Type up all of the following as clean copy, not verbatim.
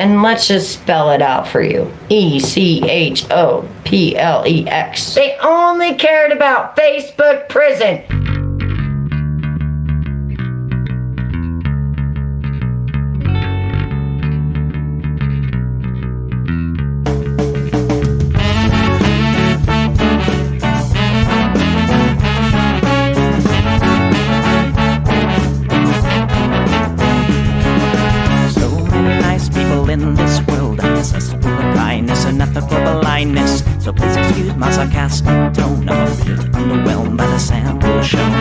And let's just spell it out for you. ECHOPLEX. They only cared about Facebook prison. In this world, accessible of kindness and ethical blindness. So please excuse my sarcastic tone. I'm a bit underwhelmed by the sample shown.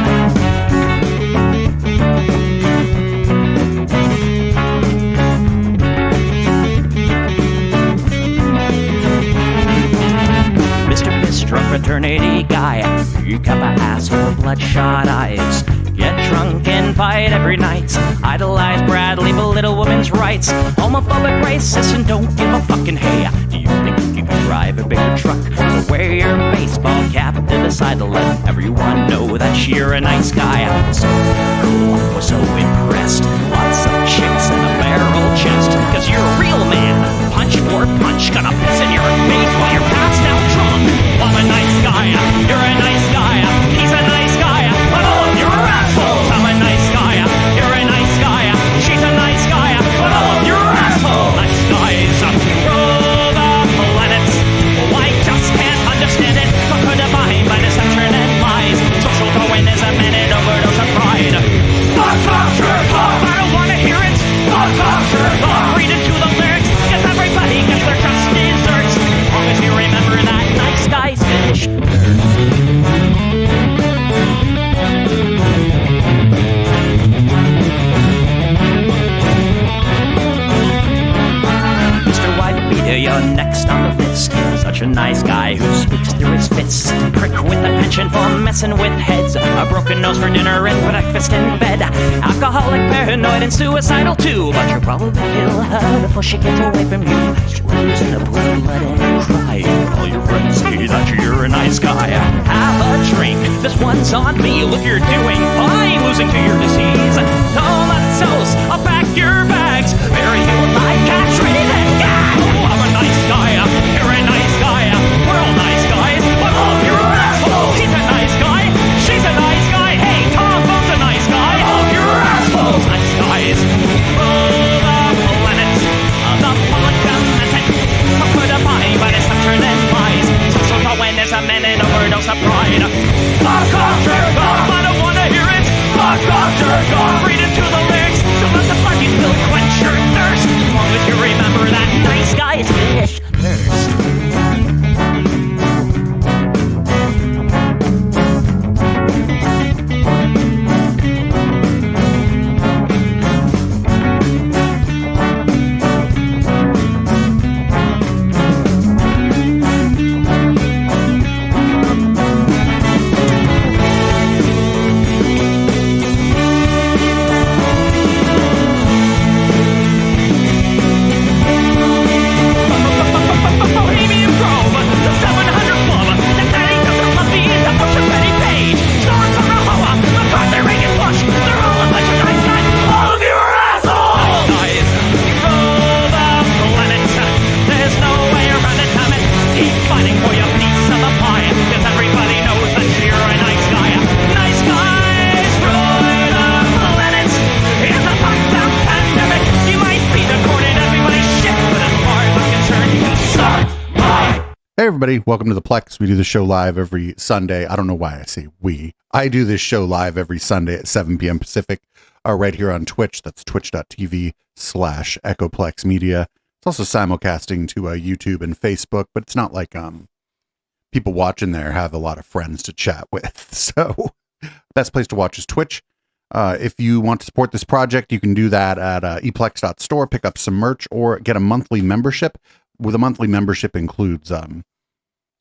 Mr. Bistro fraternity guy, you got my ass full of bloodshot eyes. Get drunk and fight every night. Idolize Bradley, belittle women's rights. Homophobic, racist, and don't give a fucking hey. Do you think you can drive a bigger truck? So wear your baseball cap to the side to let everyone know that you're a nice guy. So cool, was so impressed. Lots of chicks in a barrel chest. Cause you're a real man. Punch for punch, gonna piss in your face while you're passed out drunk. I'm a nice guy, you're a nice guy. He's a nice guy, but all of you are assholes. I'm a nice guy, you're a nice guy. She's a nice guy, but all of you are assholes. Nice guys rule the planets. Well, I just can't understand it. Conquered defined by deception and lies. Social Darwinism and an overdose of pride. I don't wanna hear it. Read into the lyrics, cause everybody gets their just desserts. As long as you remember that nice guy's finished. Mr. Whitebeater, you're next on the list. Such a nice guy who speaks through his fists. Prick with a penchant for messing with heads. A broken nose for dinner and breakfast in bed. Alcoholic, paranoid, and suicidal too. But you'll probably kill her before she gets away from you. She's losing her blood and crying. All your friends say that you're a nice guy. Have a drink, this one's on me. Look, you're doing fine, losing to your disease. Comatose, I'll pack your bags. Bury you like a tree that guy. Oh, I'm a nice guy, you're a nice guy. We're all nice guys, but all of you are assholes. He's a nice guy, she's a nice guy. Hey, Tom Bone's a nice guy. All of you are assholes. Nice guys rule the planet. The public benefit. Put a body by deception and lies. Social Darwinism and an overdose of pride. Fuck off, jerk off. I don't wanna hear it. Fuck off, jerk off. Read into the lyrics. Don't let the fucking pill quench your thirst. As long as you remember that nice guy's finished first. Hey everybody, welcome to the Plex. We do the show live every Sunday. I don't know why I say we. I do this show live every Sunday at 7 p.m. Pacific, right here on Twitch. That's twitch.tv/EchoPlex Media. It's also simulcasting to YouTube and Facebook, but it's not like people watching there have a lot of friends to chat with. So best place to watch is Twitch. If you want to support this project, you can do that at eplex.store, pick up some merch, or get a monthly membership. With a monthly membership includes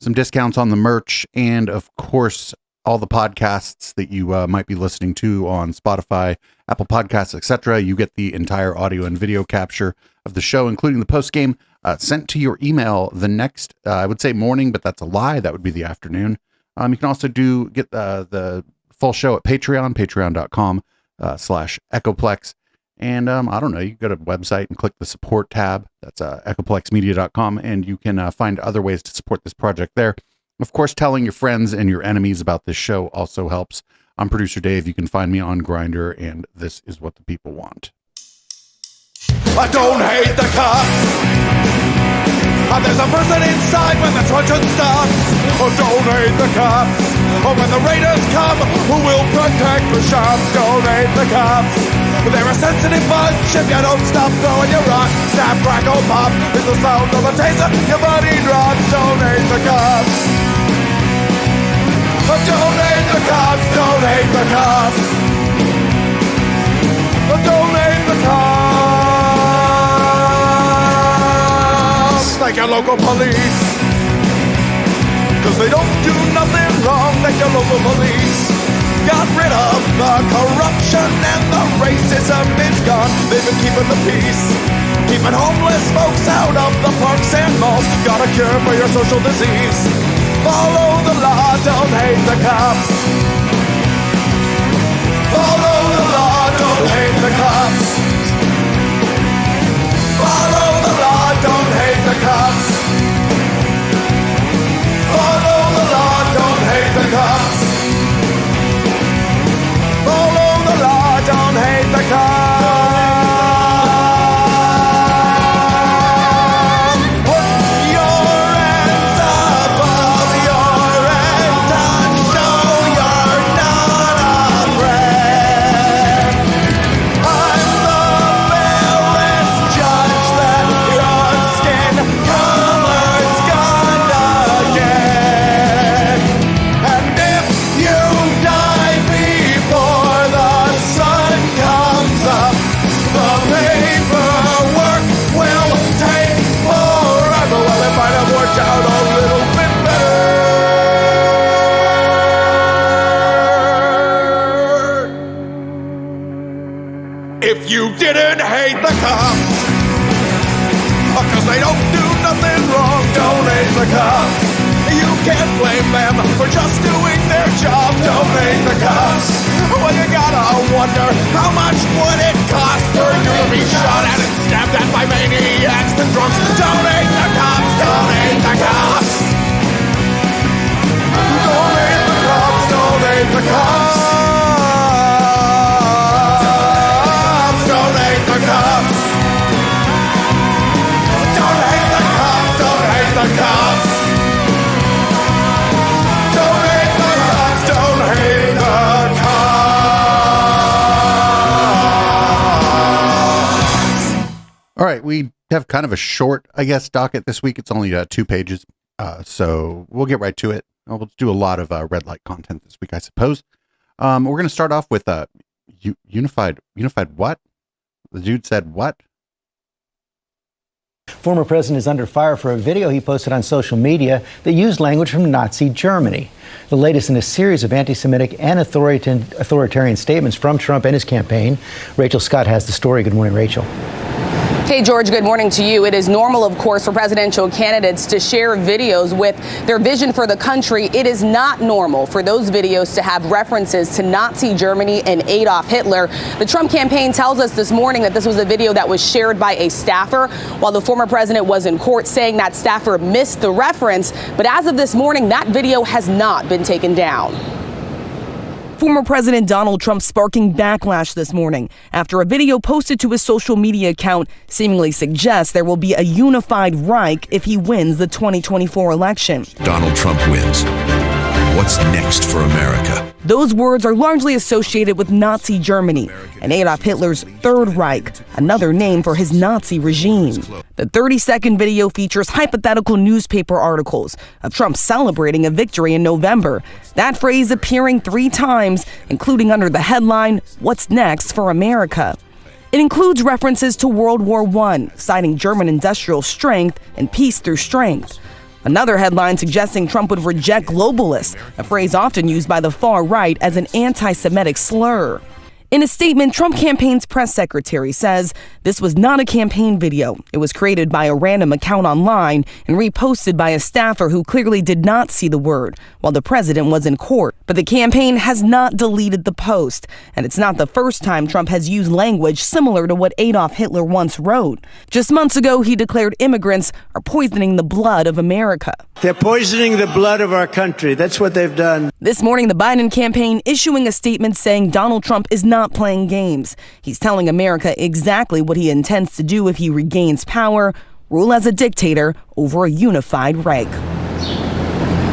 some discounts on the merch, and of course, all the podcasts that you might be listening to on Spotify, Apple Podcasts, etc. You get the entire audio and video capture of the show, including the post game, sent to your email the next, I would say morning, but that's a lie. That would be the afternoon. You can also get the full show at Patreon, patreon.com/EchoPlex. And I don't know, you can go to the website and click the support tab. That's echoplexmedia.com, and you can find other ways to support this project there. Of course, telling your friends and your enemies about this show also helps. I'm Producer Dave. You can find me on Grindr, and this is what the people want. I don't hate the cops. There's a person inside when the truncheon stops. Oh, don't hate the cops. Oh, when the raiders come, who will protect the shops? Don't hate the cops. They're a sensitive bunch if you don't stop throwing your rocks. Snap, crackle, pop is the sound of a taser. Your body drops. Don't hate the cops. Oh, don't hate the cops. Don't hate the cops. Oh, don't hate the cops. Like your local police, cause they don't do nothing wrong. Like your local police got rid of the corruption and the racism is gone. They've been keeping the peace, keeping homeless folks out of the parks and malls. Got a cure for your social disease. Follow the law, don't hate the cops. Follow the law, don't hate the cops. Follow the law, don't hate the cops. Follow the law, don't hate the cops. Follow the law, don't hate the cops. Put your hands above your head and show you're not afraid. I'm the fairest judge that your skin color's gonna get. And if you die before the sun comes up, the paperwork will take forever. Well, it might have worked out a little bit better if you didn't hate the cops. Cause they don't do nothing wrong. Don't hate the cops. You can't blame them for just doing their job. Don't hate the cops. Well, you gotta wonder, how much would it cost for you to be shot at and stabbed at by maniacs and drunks? Don't hate the cops. Don't hate the cops. Don't hate the cops. Don't hate the cops. Don't hate the cops. Don't hate the cops. Don't hate the cops. Don't hate the cops. Don't hate the cops. All right, we have kind of a short, I guess, docket this week. It's only 2 pages, so we'll get right to it. We'll do a lot of red light content this week, I suppose. We're going to start off with unified what? The dude said what? Former president is under fire for a video he posted on social media that used language from Nazi Germany. The latest in a series of anti-Semitic and authoritarian statements from Trump and his campaign. Rachel Scott has the story. Good morning, Rachel. Hey, George, good morning to you. It is normal, of course, for presidential candidates to share videos with their vision for the country. It is not normal for those videos to have references to Nazi Germany and Adolf Hitler. The Trump campaign tells us this morning that this was a video that was shared by a staffer while the former president was in court, saying that staffer missed the reference. But as of this morning, that video has not been taken down. Former President Donald Trump sparking backlash this morning after a video posted to his social media account seemingly suggests there will be a unified Reich if he wins the 2024 election. Donald Trump wins. What's next for America? Those words are largely associated with Nazi Germany and Adolf Hitler's Third Reich, another name for his Nazi regime. The 30-second video features hypothetical newspaper articles of Trump celebrating a victory in November. That phrase appearing 3 times, including under the headline, "What's Next for America?" It includes references to World War I, citing German industrial strength and peace through strength. Another headline suggesting Trump would reject globalists, a phrase often used by the far right as an anti-Semitic slur. In a statement, Trump campaign's press secretary says this was not a campaign video. It was created by a random account online and reposted by a staffer who clearly did not see the word while the president was in court. But the campaign has not deleted the post, and it's not the first time Trump has used language similar to what Adolf Hitler once wrote. Just months ago, he declared immigrants are poisoning the blood of America. They're poisoning the blood of our country. That's what they've done. This morning, the Biden campaign issuing a statement saying Donald Trump is not playing games. He's telling America exactly what he intends to do if he regains power, rule as a dictator over a unified Reich.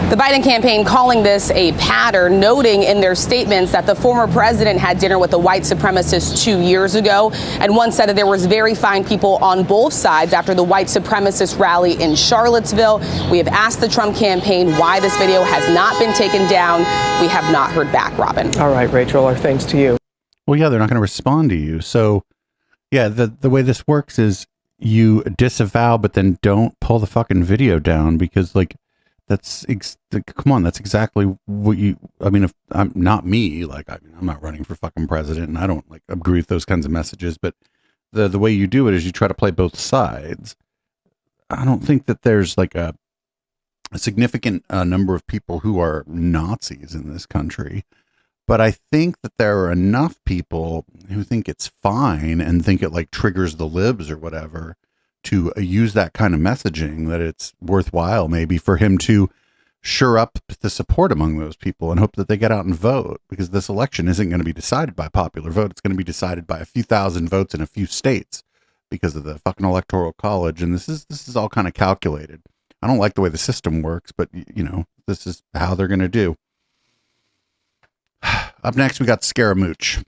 The Biden campaign calling this a pattern, noting in their statements that the former president had dinner with a white supremacist 2 years ago, and one said that there was very fine people on both sides after the white supremacist rally in Charlottesville. We have asked the Trump campaign why this video has not been taken down. We have not heard back, Robin. All right, Rachel, our thanks to you. Well, yeah, they're not going to respond to you. So, yeah, the way this works is you disavow, but then don't pull the fucking video down because, like, come on, that's exactly what you, I mean, if I'm not me, like, I mean, I'm not running for fucking president and I don't like agree with those kinds of messages, but the way you do it is you try to play both sides. I don't think that there's like a significant number of people who are Nazis in this country, but I think that there are enough people who think it's fine and think it like triggers the libs or whatever to use that kind of messaging that it's worthwhile maybe for him to shore up the support among those people and hope that they get out and vote, because this election isn't going to be decided by popular vote. It's going to be decided by a few thousand votes in a few states because of the fucking electoral college. And this is all kind of calculated. I don't like the way the system works, but you know, this is how they're going to do. Up next, we got Scaramouche.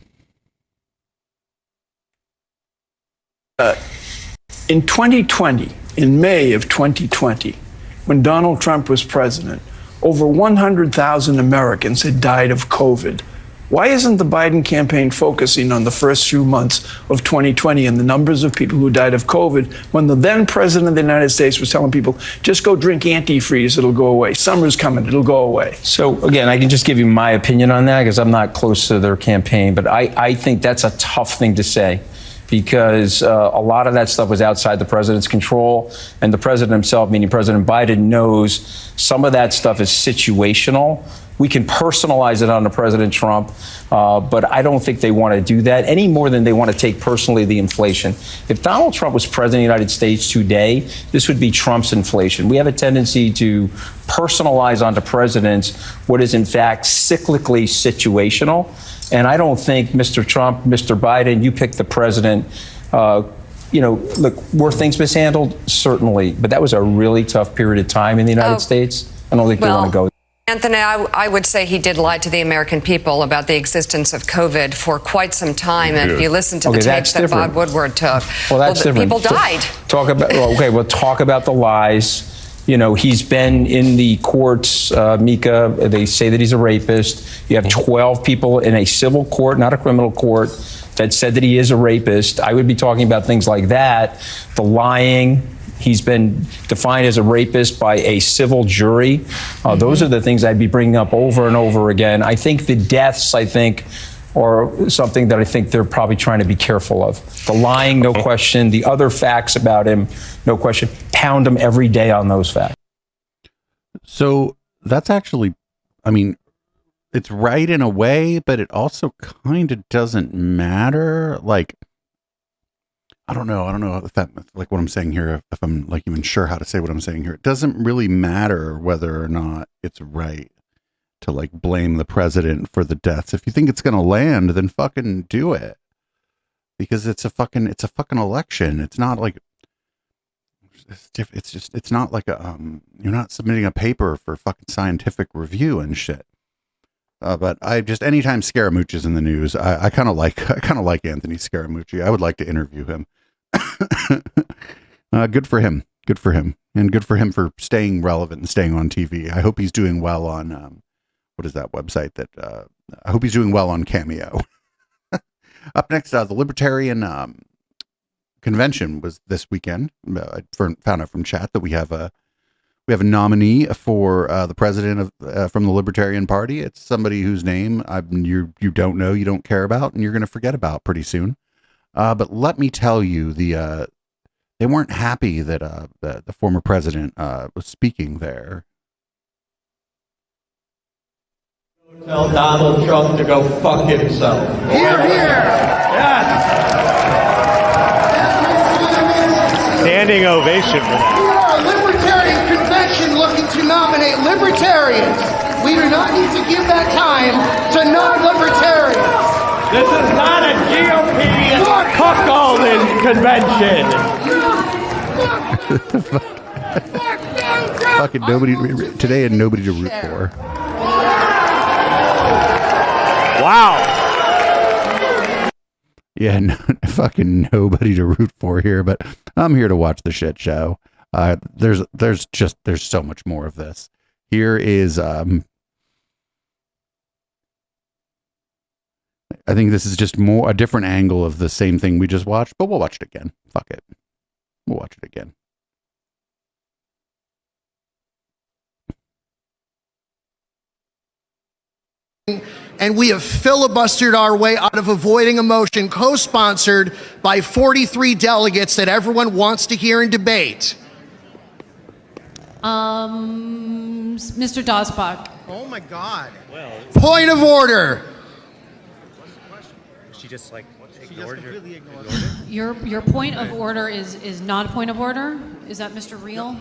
In 2020, in May of 2020, when Donald Trump was president, over 100,000 Americans had died of COVID. Why isn't the Biden campaign focusing on the first few months of 2020 and the numbers of people who died of COVID when the then president of the United States was telling people, just go drink antifreeze, it'll go away. Summer's coming, it'll go away. So again, I can just give you my opinion on that because I'm not close to their campaign, but I think that's a tough thing to say, because a lot of that stuff was outside the president's control, and the president himself, meaning President Biden, knows some of that stuff is situational. We can personalize it onto President Trump, but I don't think they want to do that any more than they want to take personally the inflation. If Donald Trump was president of the United States today, this would be Trump's inflation. We have a tendency to personalize onto presidents what is in fact cyclically situational. And I don't think Mr. Trump, Mr. Biden, you pick the president, you know, look, were things mishandled? Certainly. But that was a really tough period of time in the United States. I don't think they want to go. Anthony, I would say he did lie to the American people about the existence of COVID for quite some time. And if you listen to the tapes that Bob Woodward took, people died. Talk about the lies. You know, he's been in the courts, Mika. They say that he's a rapist. You have 12 people in a civil court, not a criminal court, that said that he is a rapist. I would be talking about things like that. The lying. He's been defined as a rapist by a civil jury. Those are the things I'd be bringing up over and over again. I think the deaths, are something that I think they're probably trying to be careful of. The lying, no question. The other facts about him, no question. Pound him every day on those facts. So that's actually, I mean, it's right in a way, but it also kind of doesn't matter. Like, I don't know if that, like what I'm saying here, if I'm like even sure how to say what I'm saying here. It doesn't really matter whether or not it's right to like blame the president for the deaths. If you think it's going to land, then fucking do it, because it's a fucking election. It's not like, it's not like you're not submitting a paper for fucking scientific review and shit. But I just, anytime Scaramouche is in the news, I kind of like Anthony Scaramucci. I would like to interview him. Good for him. And good for him for staying relevant and staying on TV. I hope he's doing well on, what is that website that, I hope he's doing well on Cameo. Up next, the Libertarian convention was this weekend. I found out from chat that we have we have a nominee for the president of from the Libertarian Party. It's somebody whose name you don't know, you don't care about, and you're going to forget about pretty soon. But let me tell you, they weren't happy that the former president was speaking there. Tell Donald Trump to go fuck himself. Hear, hear! Yes! Standing ovation for that. We are a libertarian convention looking to nominate libertarians. We do not need to give that time to non-libertarians. This is not a GOP cuckolding convention. Fucking nobody today and nobody to root for. Wow. Yeah, fucking nobody to root for here, but I'm here to watch the shit show. There's so much more of this. Here is I think this is just a different angle of the same thing we just watched, but we'll watch it again. Fuck it. We'll watch it again. And we have filibustered our way out of avoiding a motion co-sponsored by 43 delegates that everyone wants to hear and debate. Mr. Dosbach. Oh my God. Well, point of order. She just ignored your point of order is not a point of order. Is that Mr. Real?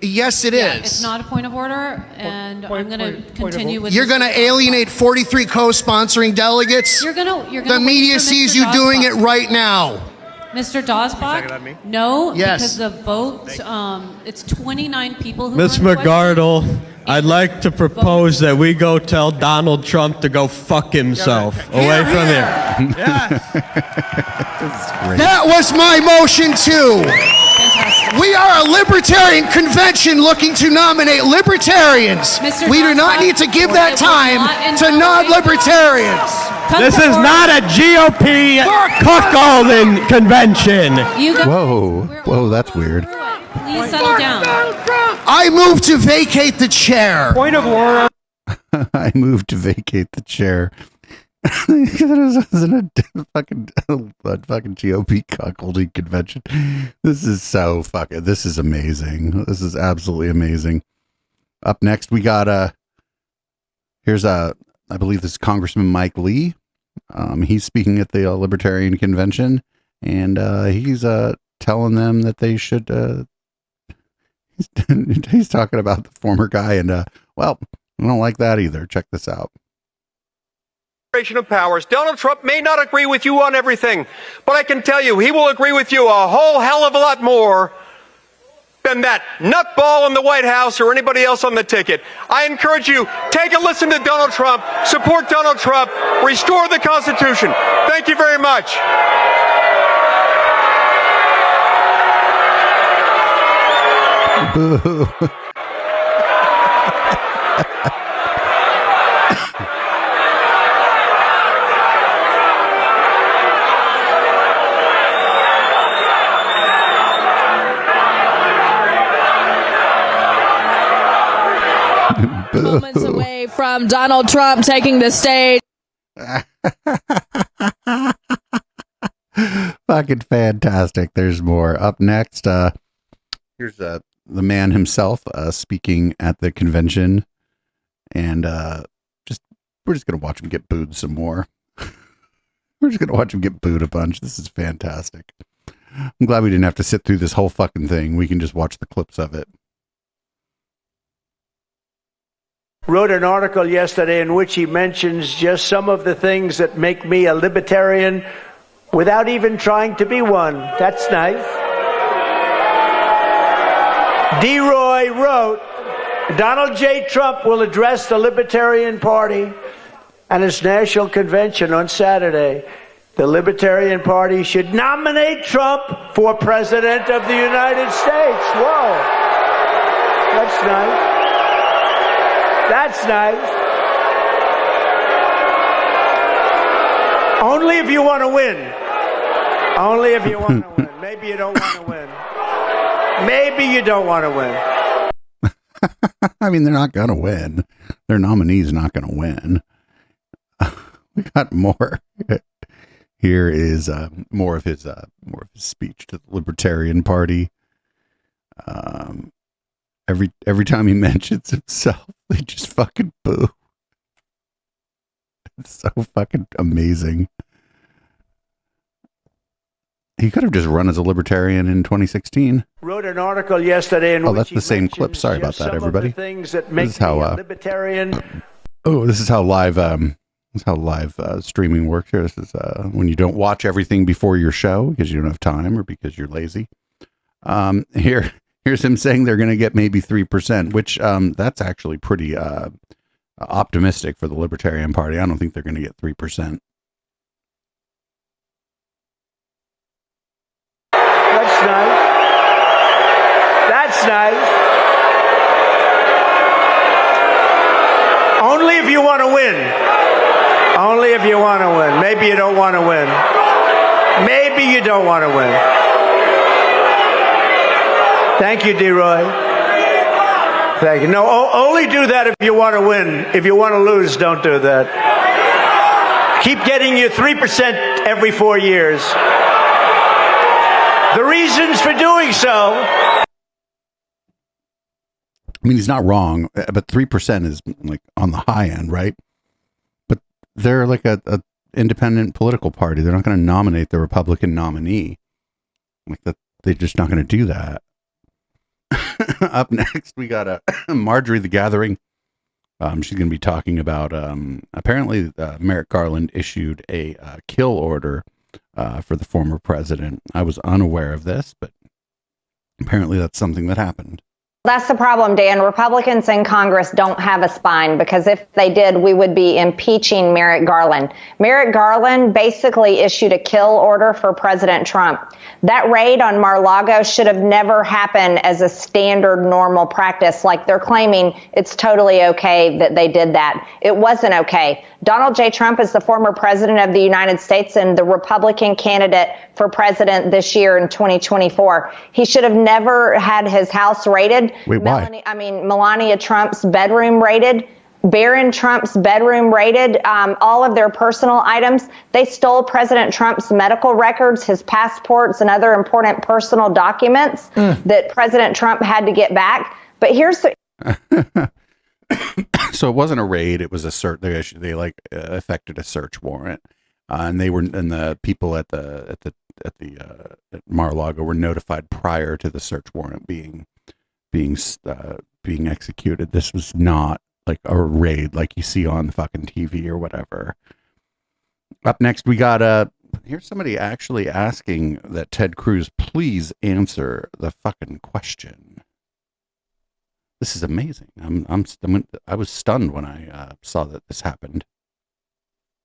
Yes, it is. It's not a point of order, and I'm going to continue with. You're going to alienate 43 co-sponsoring delegates. You're going to. The media sees you doing it right now. Mr. Dosbach? No, yes. Because the vote, it's 29 people who. Ms. McGardle, I'd like to propose that we go tell Donald Trump to go fuck himself away from here. That was my motion too. We are a libertarian convention looking to nominate libertarians. We do not need to give that time to non-libertarians. This is not a GOP cuckolding convention. Whoa, that's weird. Please settle down. I move to vacate the chair. Point of order. I move to vacate the chair. This isn't a fucking GOP cuckolding convention. This is so fucking. This is amazing. This is absolutely amazing. Up next, we got here's I believe this is Congressman Mike Lee. He's speaking at the Libertarian Convention, and he's telling them that they should. He's talking about the former guy, and well, I don't like that either. Check this out. Of powers. Donald Trump may not agree with you on everything, but I can tell you he will agree with you a whole hell of a lot more than that nutball in the White House or anybody else on the ticket. I encourage you, take a listen to Donald Trump, support Donald Trump, restore the Constitution. Thank you very much. Boo. Moments away from Donald Trump taking the stage. Fucking fantastic. There's more. Up next, here's the man himself speaking at the convention, and we're just gonna watch him get booed some more. We're just gonna watch him get booed a bunch. This is fantastic. I'm glad we didn't have to sit through this whole fucking thing. We can just watch the clips of it. Wrote an article yesterday in which he mentions just some of the things that make me a libertarian without even trying to be one. That's nice. D-Roy wrote, Donald J. Trump will address the Libertarian Party at its national convention on Saturday. The Libertarian Party should nominate Trump for President of the United States. Whoa. That's nice. That's nice. Only if you want to win. Only if you want to win. Maybe you don't want to win. Maybe you don't want to I mean, they're not going to win. Their nominee's not going to win. We got more. Here is more of his speech to the Libertarian Party. Every time he mentions himself, they just fucking boo. It's so fucking amazing. He could have just run as a libertarian in 2016. Wrote an article yesterday in oh, which that's the same clip. Sorry about that, everybody. Things that make me a libertarian. This is how live streaming works here. This is when you don't watch everything before your show because you don't have time or because you're lazy. Here's him saying they're going to get maybe 3%, which that's actually pretty optimistic for the Libertarian Party. I don't think they're going to get 3%. That's nice. That's nice. Only if you want to win. Only if you want to win. Maybe you don't want to win. Maybe you don't want to win. Thank you, D-Roy. Thank you. No, only do that if you want to win. If you want to lose, don't do that. Keep getting your 3% every 4 years. The reasons for doing so. I mean, he's not wrong, but 3% is like on the high end, right? But they're like a independent political party. They're not going to nominate the Republican nominee. Like that, they're just not going to do that. Up next, we got Marjorie the Gathering. She's going to be talking about apparently Merrick Garland issued a kill order for the former president. I was unaware of this, but apparently that's something that happened. That's the problem, Dan. Republicans in Congress don't have a spine because if they did, we would be impeaching Merrick Garland. Merrick Garland basically issued a kill order for President Trump. That raid on Mar-a-Lago should have never happened as a standard normal practice. Like they're claiming it's totally okay that they did that. It wasn't okay. Donald J. Trump is the former president of the United States and the Republican candidate for president this year in 2024. He should have never had his house raided. Wait, why? Melania Trump's bedroom raided. Barron Trump's bedroom raided, all of their personal items. They stole President Trump's medical records, his passports, and other important personal documents that President Trump had to get back. But here's the... So it wasn't a raid; it was a search. They effected a search warrant, and the people at Mar-a-Lago were notified prior to the search warrant being executed. This was not like a raid like you see on fucking TV or whatever. Up next, we got here's somebody actually asking that Ted Cruz please answer the fucking question. This is amazing. I was stunned when I saw that this happened.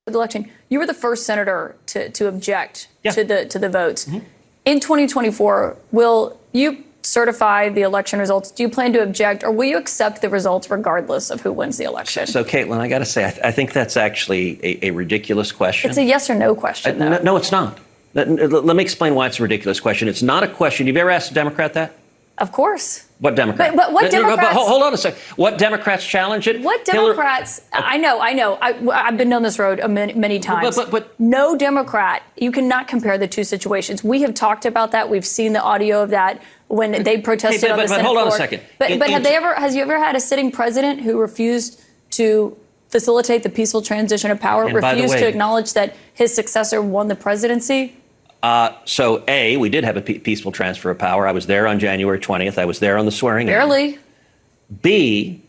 The election, you were the first senator to object to the votes. Mm-hmm. In 2024, will you certify the election results? Do you plan to object, or will you accept the results regardless of who wins the election? So Caitlin, I got to say, I think that's actually a ridiculous question. It's a yes or no question, though. No, it's not. Let me explain why it's a ridiculous question. It's not a question. You've ever asked a Democrat that? Of course. What Democrat? But what Democrats? But hold on a second. What Democrats challenge it? What Democrats? I know. I've been down this road many times. But no Democrat. You cannot compare the two situations. We have talked about that. We've seen the audio of that when they protested on the Senate floor. But hold on a second. But has you ever had a sitting president who refused to facilitate the peaceful transition of power, refused to acknowledge that his successor won the presidency? So, A, we did have a peaceful transfer of power. I was there on January 20th. I was there on the swearing in. Barely. B,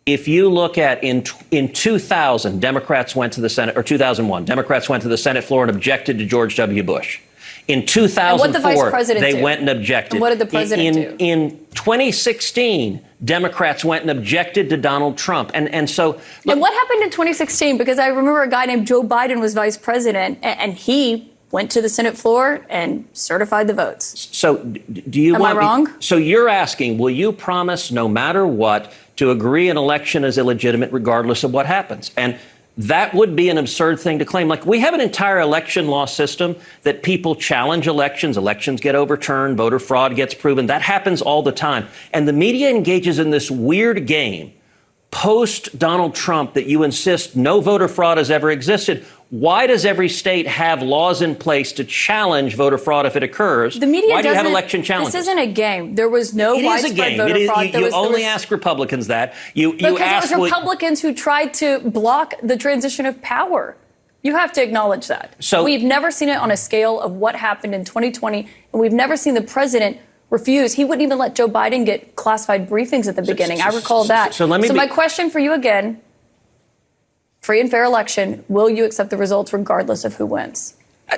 if you look at in 2000, Democrats went to the Senate, or 2001, Democrats went to the Senate floor and objected to George W. Bush. In 2004, they went and objected. And what did the president do? In 2016, Democrats went and objected to Donald Trump. And so... Look, and what happened in 2016? Because I remember a guy named Joe Biden was vice president, and he went to the Senate floor and certified the votes. So do you Am I wrong? So you're asking, will you promise no matter what to agree an election is illegitimate regardless of what happens? And that would be an absurd thing to claim. Like, we have an entire election law system that people challenge elections. Elections get overturned. Voter fraud gets proven. That happens all the time. And the media engages in this weird game post Donald Trump that you insist no voter fraud has ever existed. Why does every state have laws in place to challenge voter fraud if it occurs? The media Why do you have doesn't- election challenges? This isn't a game. There was no It is a widespread game. voter It is, fraud. you only ask Republicans that. You because ask it was Republicans who tried to block the transition of power. You have to acknowledge that. So- we've never seen it on a scale of what happened in 2020, and we've never seen the president refuse. He wouldn't even let Joe Biden get classified briefings at the beginning. I recall that. So my question for you again, free and fair election, will you accept the results regardless of who wins?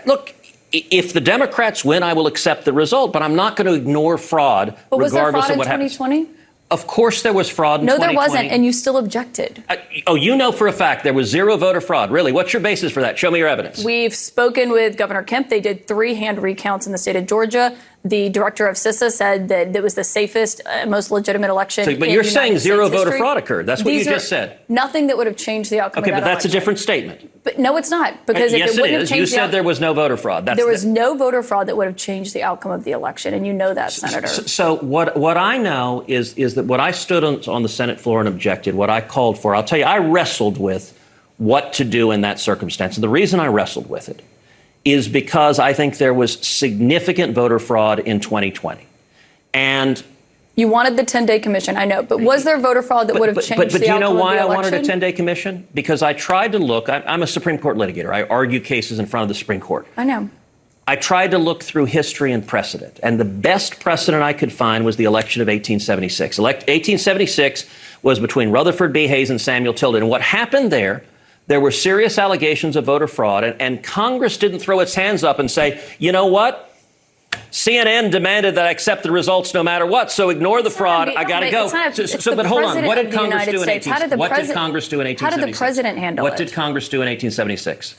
Look, if the Democrats win, I will accept the result, but I'm not going to ignore fraud But was there regardless fraud of in what happens. 2020? Of course there was fraud in No, 2020. there wasn't, and you still objected. You know for a fact there was zero voter fraud. Really? What's your basis for that? Show me your evidence. We've spoken with Governor Kemp. They did 3 hand recounts in the state of Georgia. The director of CISA said that it was the safest, most legitimate election. But in you're United saying zero States voter history. fraud occurred. That's what These you are just said. Nothing that would have changed the outcome Okay, of that but that's a election. different statement. But no, it's not. Because if yes, it wouldn't it have is. changed You the said there was no voter fraud. there was no voter fraud that would have changed the outcome of the election, and you know that, Senator. So what I know is that what I stood on the Senate floor and objected, what I called for, I'll tell you, I wrestled with what to do in that circumstance. And the reason I wrestled with it is because I think there was significant voter fraud in 2020. And You wanted the 10-day commission, I know, but was there voter fraud that would have changed But the do you know outcome why of I the wanted a election? 10-day commission? Because I tried to look, I'm a Supreme Court litigator. I argue cases in front of the Supreme Court. I know. I tried to look through history and precedent, and the best precedent I could find was the election of 1876. 1876 was between Rutherford B. Hayes and Samuel Tilden. And what happened there were serious allegations of voter fraud, and Congress didn't throw its hands up and say, you know what? CNN demanded that I accept the results no matter what, so ignore the fraud. I got to go. But hold on. What did Congress do in 1876? What did Congress do in 1876? How did the president handle it? What did Congress do in 1876?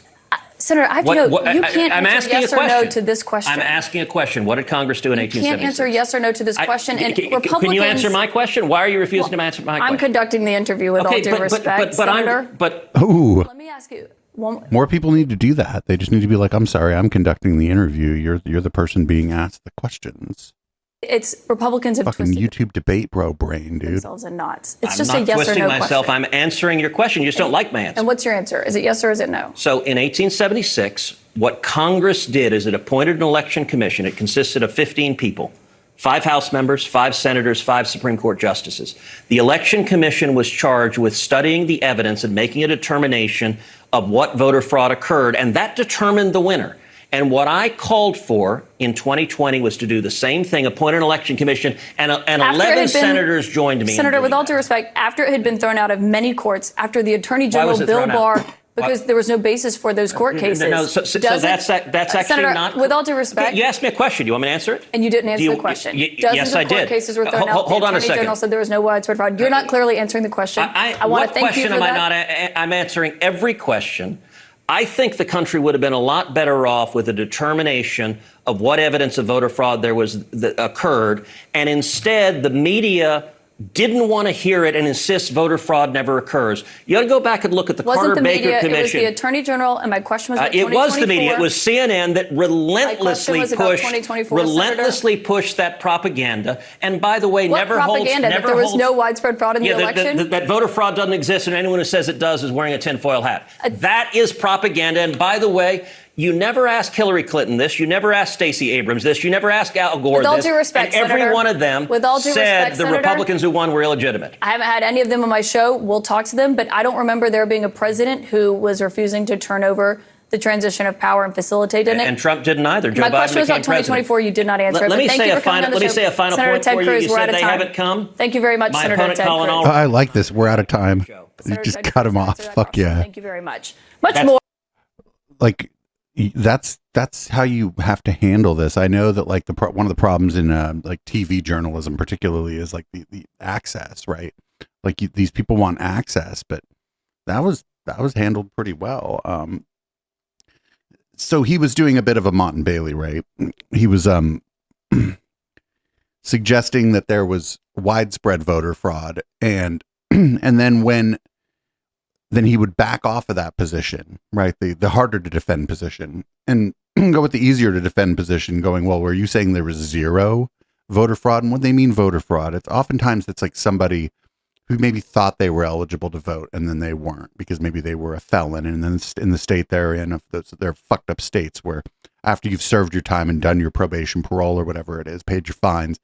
Senator, I have to know, you can't I'm answer asking yes a or no question. to this question. I'm asking a question. What did Congress do in You 1876? can't answer yes or no to this question. And Republicans, can you answer my question? Why are you refusing to answer my question? I'm conducting the interview with all due respect, Senator. Let me ask you. More people need to do that. They just need to be like, I'm sorry, I'm conducting the interview. You're the person being asked the questions. It's Republicans have Fucking twisted YouTube debate, bro, brain, dude. themselves in knots. It's I'm just not a yes or twisting no myself. question. I'm answering your question. You just don't like my answer. And what's your answer? Is it yes or is it no? So in 1876, what Congress did is it appointed an election commission. It consisted of 15 people, 5 House members, 5 senators, 5 Supreme Court justices. The election commission was charged with studying the evidence and making a determination of what voter fraud occurred, and that determined the winner. And what I called for in 2020 was to do the same thing, appoint an election commission, and 11 senators joined me. Senator, with all due respect, after it had been thrown out of many courts, after the Attorney Why General was it Bill thrown out? Barr, because there was no basis for those court cases. No, so that's actually Senator, not. with all due respect, You asked me a question. You want me to answer it? and you didn't answer the question. Yes, I of court did. cases were thrown out. Hold on a The Attorney second. General said there was no widespread fraud. You're not clearly answering the question. I want to thank you for that. What question am I not? I'm answering every question. I think the country would have been a lot better off with a determination of what evidence of voter fraud there was that occurred, and instead the media didn't want to hear it and insist voter fraud never occurs. You ought to go back and look at the Carter Baker Commission. It was the Attorney General, and my question was about it was the media. It was CNN that relentlessly pushed that propaganda. And by the way, what never propaganda? holds. That there was no widespread fraud in the election? That voter fraud doesn't exist, and anyone who says it does is wearing a tinfoil hat. That is propaganda. And by the way, you never asked Hillary Clinton this. You never asked Stacey Abrams this. You never asked Al Gore this. With all due respect, and every Senator, one of them with all due said respect, the Senator, Republicans who won were illegitimate. I haven't had any of them on my show. We'll talk to them, but I don't remember there being a president who was refusing to turn over the transition of power and facilitate it. And Trump didn't either. Joe My Biden question was became on 2024. president. You did not answer it. Let me Thank say you a for coming final. on the Let me show. say a final Senator point Ted for you. Cruz, You we're said out of they time. haven't come. Thank you very much, My Senator opponent, Ted Colin Cruz. I like this. We're out of time. You just cut him off. Fuck yeah. Thank you very much. Much more. Like, that's how you have to handle this. I know that like one of the problems in like TV journalism particularly is like the access, right? Like these people want access, but that was handled pretty well. So he was doing a bit of a Mott and Bailey, right? He was suggesting that there was widespread voter fraud, and then when then he would back off of that position, right? The harder to defend position, and go with the easier to defend position, going, well, were you saying there was zero voter fraud? And what they mean voter fraud, it's oftentimes it's like somebody who maybe thought they were eligible to vote and then they weren't because maybe they were a felon, and then in the state they're in, they're fucked up states where after you've served your time and done your probation, parole, or whatever it is, paid your fines,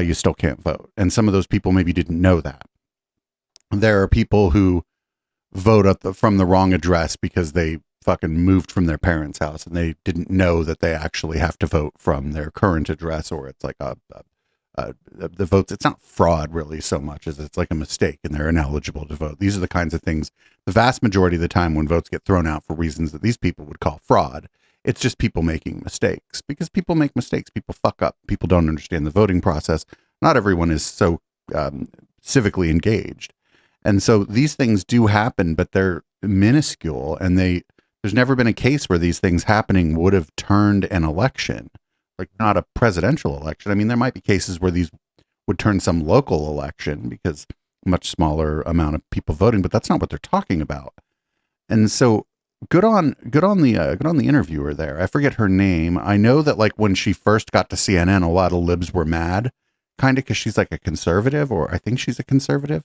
you still can't vote. And some of those people maybe didn't know that. There are people who vote from the wrong address because they fucking moved from their parents' house and they didn't know that they actually have to vote from their current address, or it's like the votes. It's not fraud really so much as it's like a mistake and they're ineligible to vote. These are the kinds of things the vast majority of the time when votes get thrown out for reasons that these people would call fraud, it's just people making mistakes, because people make mistakes. People fuck up. People don't understand the voting process. Not everyone is so civically engaged. And so these things do happen, but they're minuscule, and there's never been a case where these things happening would have turned an election, like not a presidential election. I mean, there might be cases where these would turn some local election because much smaller amount of people voting, but that's not what they're talking about. And so good on the interviewer there. I forget her name. I know that like when she first got to CNN, a lot of libs were mad, kind of because she's like a conservative, or I think she's a conservative.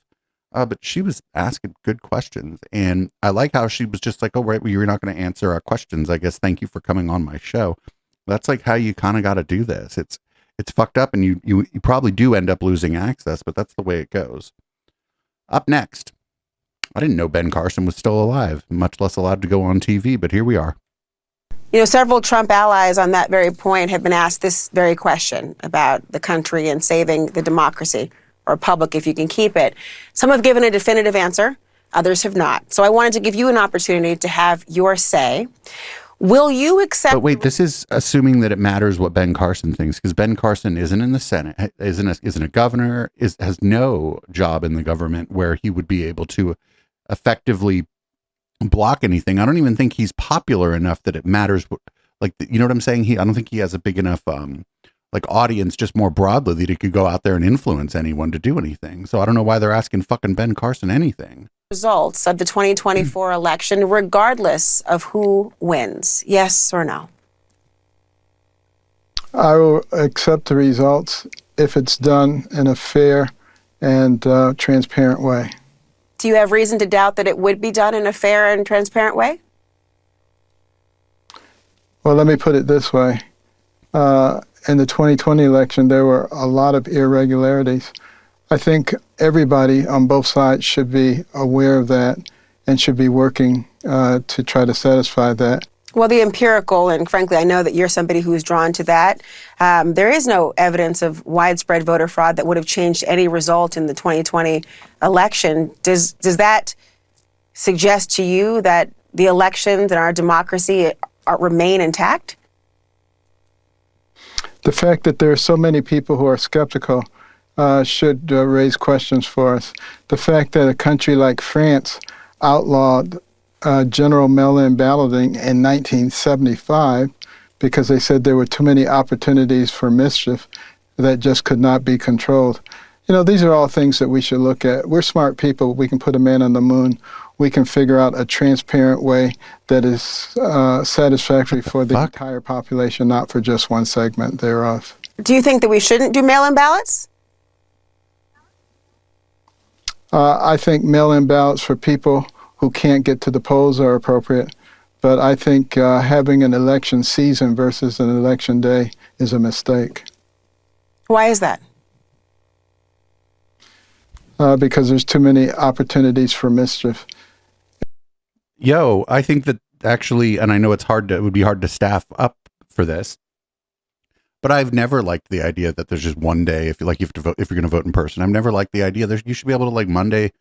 But she was asking good questions, and I like how she was just like, oh, right, well, you're not going to answer our questions, I guess. Thank you for coming on my show. That's like how you kind of got to do this. It's fucked up, and you probably do end up losing access, but that's the way it goes. Up next, I didn't know Ben Carson was still alive, much less allowed to go on TV, but here we are. You know, several Trump allies on that very point have been asked this very question about the country and saving the democracy. Republic, if you can keep it. Some have given a definitive answer, others have not. So I wanted to give you an opportunity to have your say. Will you accept? But wait, this is assuming that it matters what Ben Carson thinks, because Ben Carson isn't in the Senate, isn't a governor, has no job in the government where he would be able to effectively block anything. I don't even think he's popular enough that it matters. Like, you know what I'm saying? I don't think he has a big enough like audience just more broadly that he could go out there and influence anyone to do anything. So I don't know why they're asking fucking Ben Carson anything. Results of the 2024 election, regardless of who wins, yes or no? I will accept the results if it's done in a fair and transparent way. Do you have reason to doubt that it would be done in a fair and transparent way? Well, let me put it this way. In the 2020 election, there were a lot of irregularities. I think everybody on both sides should be aware of that and should be working to try to satisfy that. Well, the empirical, and frankly, I know that you're somebody who is drawn to that. There is no evidence of widespread voter fraud that would have changed any result in the 2020 election. Does that suggest to you that the elections and our democracy remain intact? The fact that there are so many people who are skeptical should raise questions for us. The fact that a country like France outlawed general mail-in balloting in 1975 because they said there were too many opportunities for mischief that just could not be controlled. You know, these are all things that we should look at. We're smart people. We can put a man on the moon. We can figure out a transparent way that is satisfactory for the entire population, not for just one segment thereof. Do you think that we shouldn't do mail-in ballots? I think mail-in ballots for people who can't get to the polls are appropriate, but I think having an election season versus an election day is a mistake. Why is that? Because there's too many opportunities for mischief. I think that actually, and I know it would be hard to staff up for this, but I've never liked the idea that there's just one day if you have to vote, if you're going to vote in person. I've never liked the idea you should be able to, like, Monday,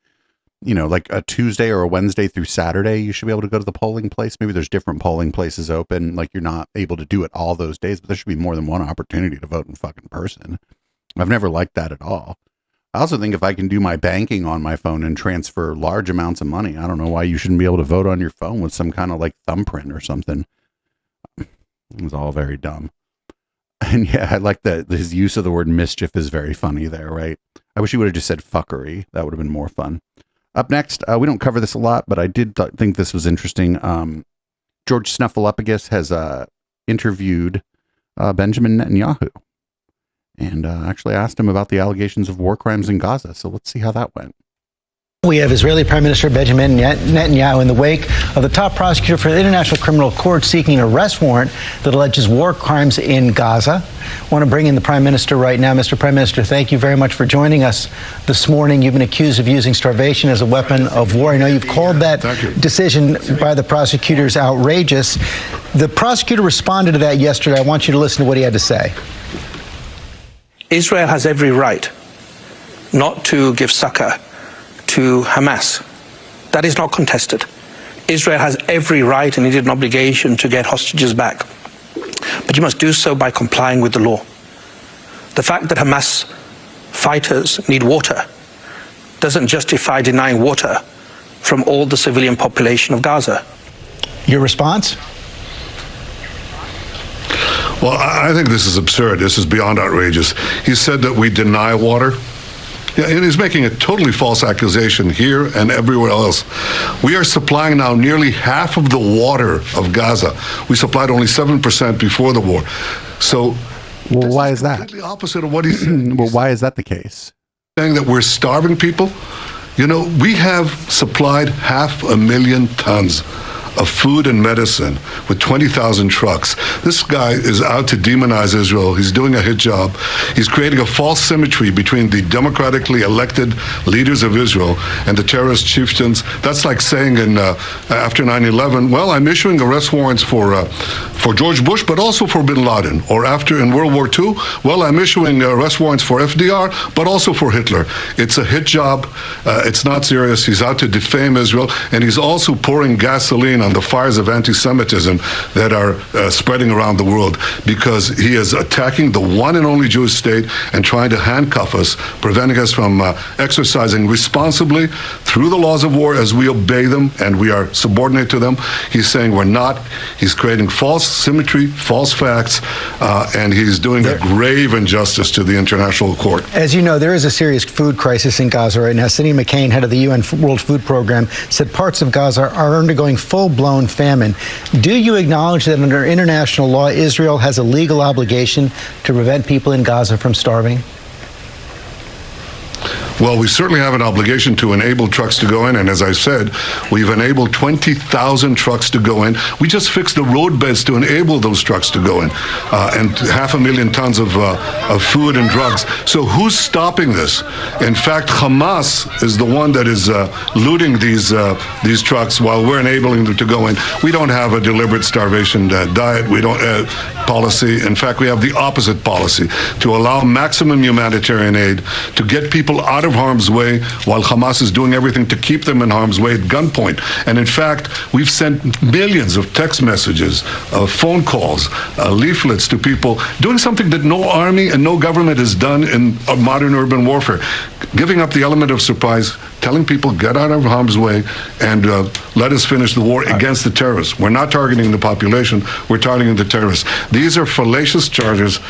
like a Tuesday or a Wednesday through Saturday, you should be able to go to the polling place. Maybe there's different polling places open. Like, you're not able to do it all those days, but there should be more than one opportunity to vote in fucking person. I've never liked that at all. I also think if I can do my banking on my phone and transfer large amounts of money, I don't know why you shouldn't be able to vote on your phone with some kind of like thumbprint or something. It was all very dumb. And yeah, I like that his use of the word mischief is very funny there, right? I wish he would have just said fuckery. That would have been more fun. Up next, we don't cover this a lot, but I did think this was interesting. George Snuffleupagus has interviewed Benjamin Netanyahu and actually asked him about the allegations of war crimes in Gaza. So let's see how that went. We have Israeli Prime Minister Benjamin Netanyahu in the wake of the top prosecutor for the International Criminal Court seeking an arrest warrant that alleges war crimes in Gaza. I want to bring in the Prime Minister right now. Mr. Prime Minister, thank you very much for joining us this morning. You've been accused of using starvation as a weapon of war. I know you've called that decision by the prosecutors outrageous. The prosecutor responded to that yesterday. I want you to listen to what he had to say. Israel has every right not to give succor to Hamas. That is not contested. Israel has every right and indeed an obligation to get hostages back. But you must do so by complying with the law. The fact that Hamas fighters need water doesn't justify denying water from all the civilian population of Gaza. Your response? Well, I think this is absurd. This is beyond outrageous. He said that we deny water. Yeah, and he's making a totally false accusation here and everywhere else. We are supplying now nearly half of the water of Gaza. We supplied only 7% before the war. So, well, why is that? Completely opposite of what he's saying. Well, why is that the case? Saying that we're starving people. You know, we have supplied 500,000 tons of food and medicine with 20,000 trucks. This guy is out to demonize Israel. He's doing a hit job. He's creating a false symmetry between the democratically elected leaders of Israel and the terrorist chieftains. That's like saying after 9/11, well, I'm issuing arrest warrants for George Bush, but also for bin Laden. Or after in World War II, well, I'm issuing arrest warrants for FDR, but also for Hitler. It's a hit job. It's not serious. He's out to defame Israel, and he's also pouring gasoline on the fires of anti-Semitism that are spreading around the world, because he is attacking the one and only Jewish state and trying to handcuff us, preventing us from exercising responsibly through the laws of war as we obey them and we are subordinate to them. He's saying we're not. He's creating false symmetry, false facts, and he's doing a grave injustice to the international court. As you know, there is a serious food crisis in Gaza right now. Cindy McCain, head of the UN World Food Program, said parts of Gaza are undergoing full-blown famine. Do you acknowledge that under international law, Israel has a legal obligation to prevent people in Gaza from starving? Well, we certainly have an obligation to enable trucks to go in, and as I said, we've enabled 20,000 trucks to go in. We just fixed the roadbeds to enable those trucks to go in, and 500,000 tons of food and drugs. So who's stopping this? In fact, Hamas is the one that is looting these trucks while we're enabling them to go in. We don't have a deliberate starvation diet. We don't policy. In fact, we have the opposite policy, to allow maximum humanitarian aid, to get people out of harm's way while Hamas is doing everything to keep them in harm's way at gunpoint. And in fact, we've sent millions of text messages, phone calls, leaflets to people, doing something that no army and no government has done in modern urban warfare, giving up the element of surprise, telling people get out of harm's way and let us finish the war against the terrorists. We're not targeting the population, we're targeting the terrorists. These are fallacious charges.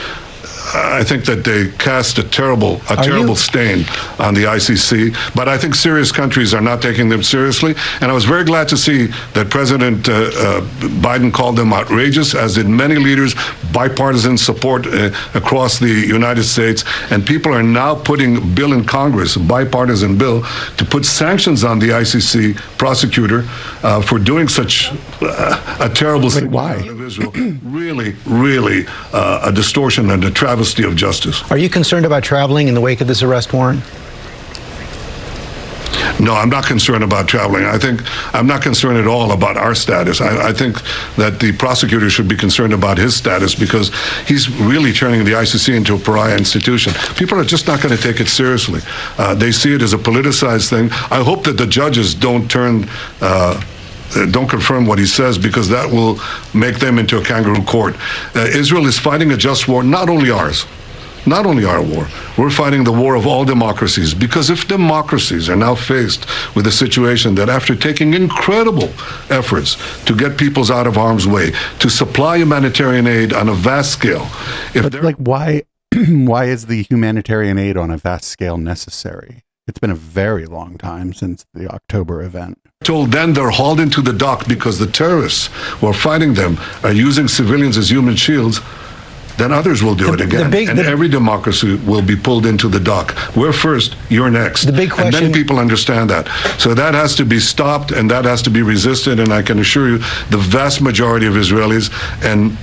I think that they cast a terrible stain on the ICC, but I think serious countries are not taking them seriously. And I was very glad to see that President Biden called them outrageous, as did many leaders, bipartisan support across the United States. And people are now putting a bill in Congress, a bipartisan bill, to put sanctions on the ICC prosecutor for doing such a terrible thing. Why? Of Israel. Really a distortion and a travesty of justice. Are you concerned about traveling in the wake of this arrest warrant? No, I'm not concerned about traveling. I'm not concerned at all about our status. I think that the prosecutor should be concerned about his status, because he's really turning the ICC into a pariah institution. People are just not going to take it seriously. They see it as a politicized thing. I hope that the judges don't confirm what he says, because that will make them into a kangaroo court. Israel is fighting a just war, not only ours, not only our war. We're fighting the war of all democracies, because if democracies are now faced with a situation that, after taking incredible efforts to get peoples out of harm's way, to supply humanitarian aid on a vast scale, why is the humanitarian aid on a vast scale necessary? It's been a very long time since the October event. Told then they're hauled into the dock because the terrorists who are fighting them are using civilians as human shields, then others will do it again. Every democracy will be pulled into the dock. We're first, you're next. The big question, and then people understand that. So that has to be stopped and that has to be resisted. And I can assure you, the vast majority of Israelis and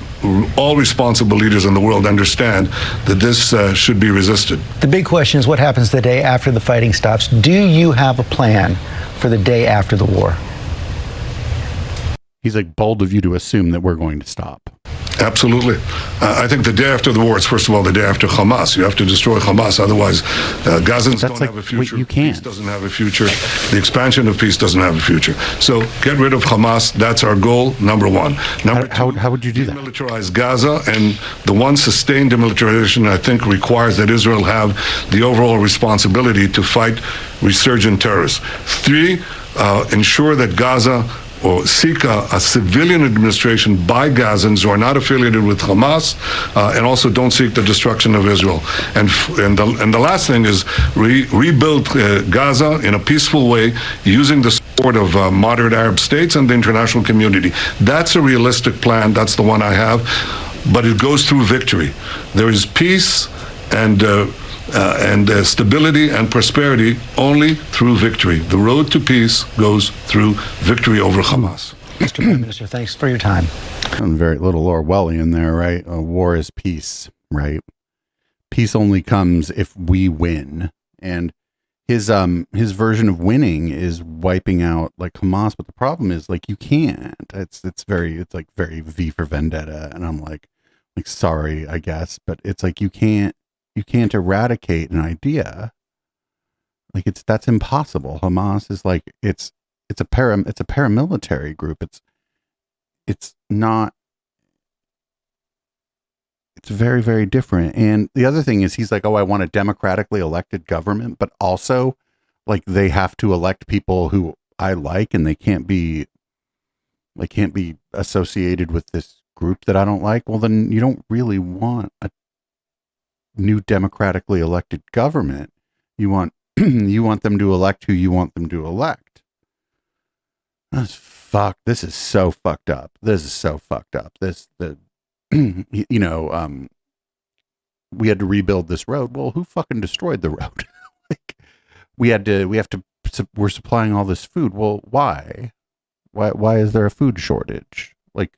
all responsible leaders in the world understand that this should be resisted. The big question is what happens the day after the fighting stops. Do you have a plan for the day after the war? He's like, bold of you to assume that we're going to stop. Absolutely. I think the day after the war is, first of all, the day after Hamas. You have to destroy Hamas. Otherwise, Gazans don't have a future. You can't. Peace doesn't have a future. The expansion of peace doesn't have a future. So get rid of Hamas. That's our goal, number one. Number two, how would you do that? Demilitarize Gaza. And the one sustained demilitarization, I think, requires that Israel have the overall responsibility to fight resurgent terrorists. Three, ensure that Gaza or seek a civilian administration by Gazans who are not affiliated with Hamas, and also don't seek the destruction of Israel. And the last thing is rebuild Gaza in a peaceful way using the support of moderate Arab states and the international community. That's a realistic plan. That's the one I have. But it goes through victory. There is peace and stability and prosperity only through victory. The road to peace goes through victory over Hamas. Mr. Prime Minister, thanks for your time. And very little Orwellian there, right? War is peace, right? Peace only comes if we win. And his version of winning is wiping out like Hamas, but the problem is like you can't. It's very V for Vendetta, and I'm like sorry, I guess, but it's like you can't eradicate an idea. Like that's impossible. Hamas is like it's a paramilitary group. It's not. It's very, very different. And the other thing is he's like, oh, I want a democratically elected government, but also like they have to elect people who I like, and they can't be associated with this group that I don't like. Well, then you don't really want a new democratically elected government. You want them to elect who you want them to elect. That's fucked. This is so fucked up. We had to rebuild this road. Well, who fucking destroyed the road? Like we're supplying all this food. Well, why is there a food shortage? Like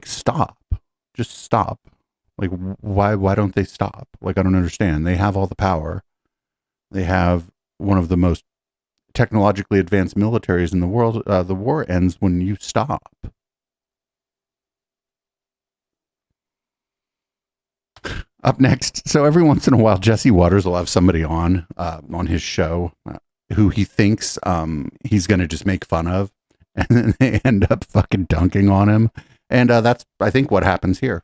stop. Just stop. Like, why don't they stop? Like, I don't understand. They have all the power. They have one of the most technologically advanced militaries in the world. The war ends when you stop. Up next, so every once in a while, Jesse Waters will have somebody on his show who he thinks he's going to just make fun of, and then they end up fucking dunking on him. And that's, I think, what happens here.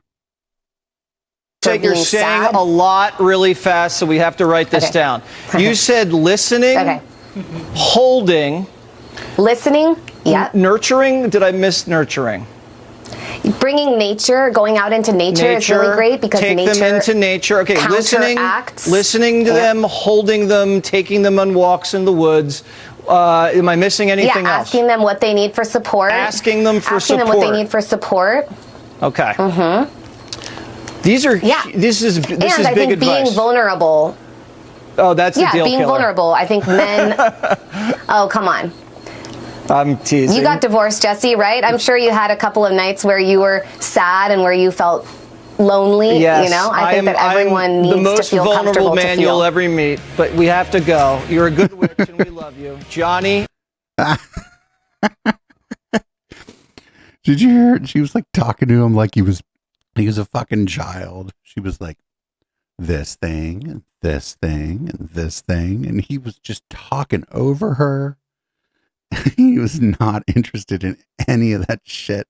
You're saying a lot really fast, so we have to write this down. You said listening, holding. Listening, yeah. Nurturing, did I miss nurturing? Bringing nature, going out into nature is really great because take nature them into nature. Okay, listening to them, holding them, taking them on walks in the woods. Am I missing anything else? Asking them what they need for support. Asking them what they need for support. Okay. Mm-hmm. This is big advice. And I think being vulnerable. Oh, that's the deal being killer. vulnerable. I think men. Oh, come on. I'm teasing. You got divorced, Jesse, right? I'm sure you had a couple of nights where you were sad and where you felt lonely. Yes, you know, I think that everyone needs to feel the most comfortable vulnerable man to feel. you'll ever meet. But we have to go. You're a good witch, and we love you, Johnny. Did you hear? She was like talking to him like he was a fucking child. She was like, this thing, and this thing, and this thing. And he was just talking over her. He was not interested in any of that shit.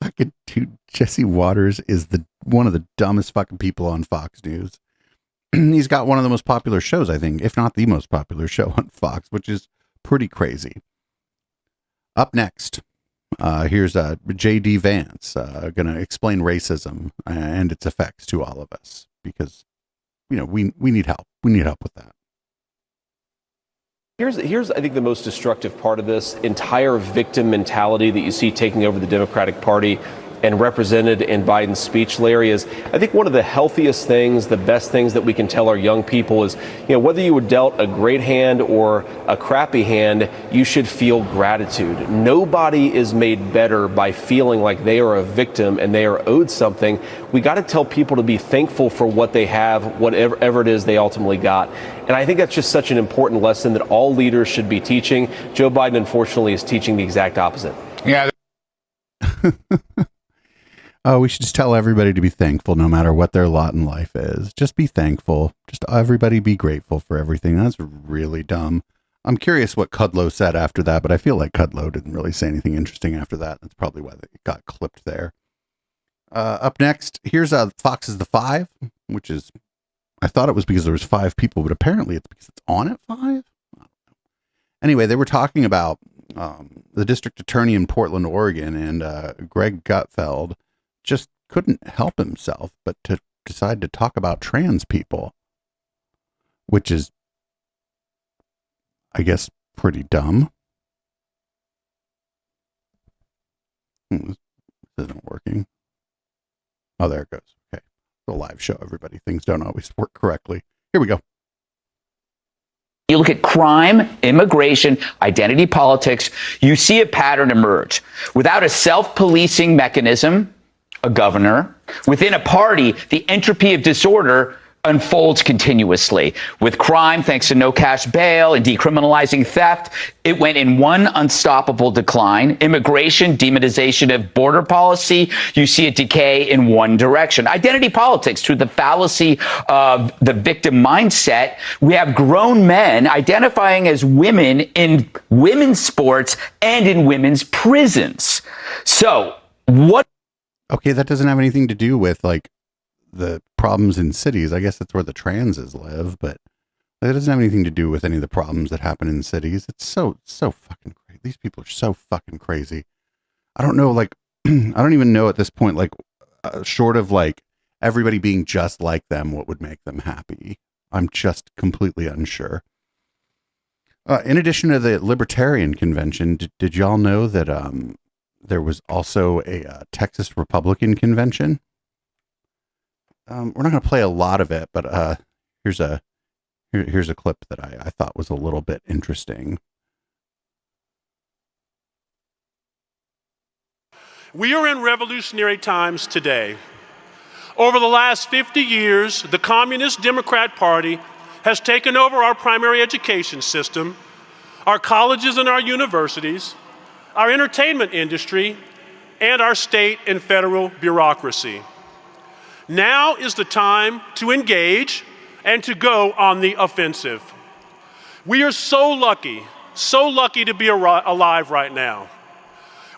Fucking dude, Jesse Waters is one of the dumbest fucking people on Fox News. He's got one of the most popular shows, I think, if not the most popular show on Fox, which is pretty crazy. Up next, here's J.D. Vance going to explain racism and its effects to all of us, because we need help. We need help with that. Here's I think the most destructive part of this entire victim mentality that you see taking over the Democratic Party and represented in Biden's speech, Larry, is I think one of the healthiest things, the best things that we can tell our young people is, whether you were dealt a great hand or a crappy hand, you should feel gratitude. Nobody is made better by feeling like they are a victim and they are owed something. We got to tell people to be thankful for what they have, whatever it is they ultimately got. And I think that's just such an important lesson that all leaders should be teaching. Joe Biden, unfortunately, is teaching the exact opposite. Yeah. Oh, we should just tell everybody to be thankful no matter what their lot in life is. Just be thankful. Just everybody be grateful for everything. That's really dumb. I'm curious what Kudlow said after that, but I feel like Kudlow didn't really say anything interesting after that. That's probably why it got clipped there. Up next, here's Fox's The Five, which is, I thought it was because there was 5 people, but apparently it's because it's on at 5. Anyway, they were talking about the district attorney in Portland, Oregon, and Greg Gutfeld just couldn't help himself but to decide to talk about trans people, which is, I guess, pretty dumb. This isn't working. Oh, there it goes. Okay. The live show, everybody. Things don't always work correctly. Here we go. You look at crime, immigration, identity politics, you see a pattern emerge. Without a self-policing mechanism, a governor, within a party, the entropy of disorder unfolds continuously. With crime, thanks to no cash bail and decriminalizing theft, it went in one unstoppable decline. Immigration, demonization of border policy, you see a decay in one direction. Identity politics, through the fallacy of the victim mindset, we have grown men identifying as women in women's sports and in women's prisons. So, what? Okay, that doesn't have anything to do with, like, the problems in cities. I guess that's where the transes live, but that doesn't have anything to do with any of the problems that happen in cities. It's so fucking crazy. These people are so fucking crazy. I don't know, like, I don't even know at this point, like, short of, like, everybody being just like them, what would make them happy. I'm just completely unsure. In addition to the Libertarian Convention, did y'all know that there was also a Texas Republican Convention? We're not going to play a lot of it, but here's a clip that I thought was a little bit interesting. We are in revolutionary times today. Over the last 50 years, the Communist Democrat Party has taken over our primary education system, our colleges and our universities, our entertainment industry, and our state and federal bureaucracy. Now is the time to engage and to go on the offensive. We are so lucky to be alive right now.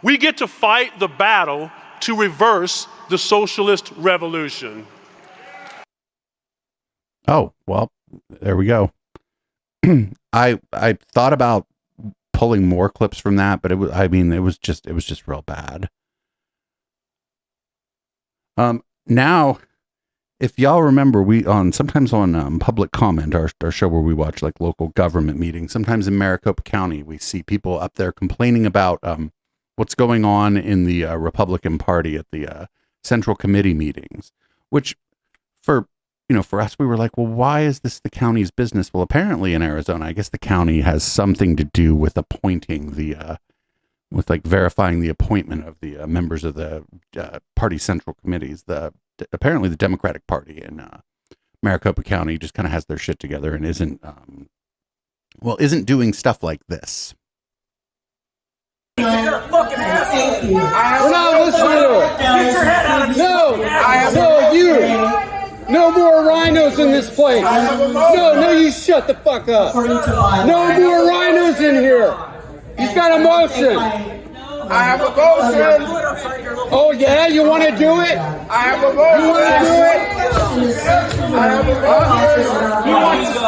We get to fight the battle to reverse the socialist revolution. Oh, well, there we go. I thought about pulling more clips from that, but it was just real bad. Now, if y'all remember, we sometimes on Public Comment, our show where we watch like local government meetings, sometimes in Maricopa County, we see people up there complaining about what's going on in the Republican Party at the Central Committee meetings, which for us, we were like, well, why is this the county's business? Well, apparently in Arizona, I guess the county has something to do with appointing with like verifying the appointment of the members of the party central committees. Apparently the Democratic Party in Maricopa County just kind of has their shit together and isn't doing stuff like this. You're a fucking asshole. We're not listening to it. Get your head out of No more rhinos in this place. No, you shut the fuck up. No more rhinos in here. He's got a motion. I have a motion. Oh yeah, you want to do it? I have a motion. You want to do it? I have a motion. You want to speak?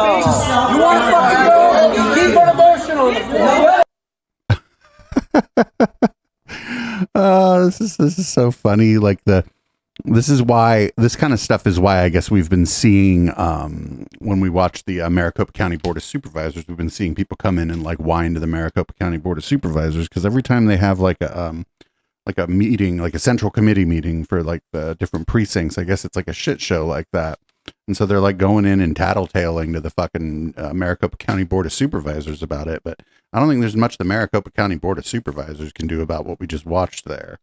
You want to fucking go? Keep an emotion on the floor. This is so funny. Like the This is why, this kind of stuff is why I guess we've been seeing, when we watch the Maricopa County Board of Supervisors, we've been seeing people come in and like whine to the Maricopa County Board of Supervisors, because every time they have like a meeting, like a central committee meeting for like the different precincts, I guess it's like a shit show like that. And so they're like going in and tattletaling to the fucking Maricopa County Board of Supervisors about it. But I don't think there's much the Maricopa County Board of Supervisors can do about what we just watched there.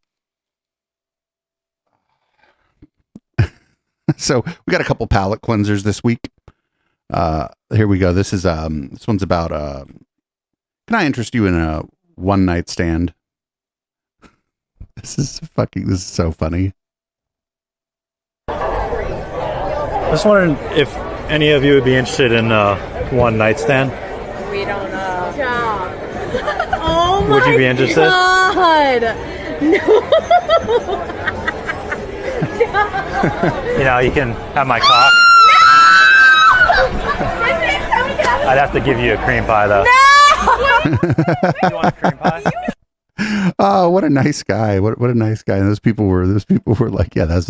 So we got a couple palate cleansers this week. Here we go. This is this one's about can I interest you in a one night stand? This is so funny. I was wondering if any of you would be interested in one night stand. We don't know. Oh my Would you be interested? God. No. You know, you can have my cock. I'd have to give you a cream pie, though. No! You want a cream pie? Oh, what a nice guy. What a nice guy. And those people were like, yeah, that's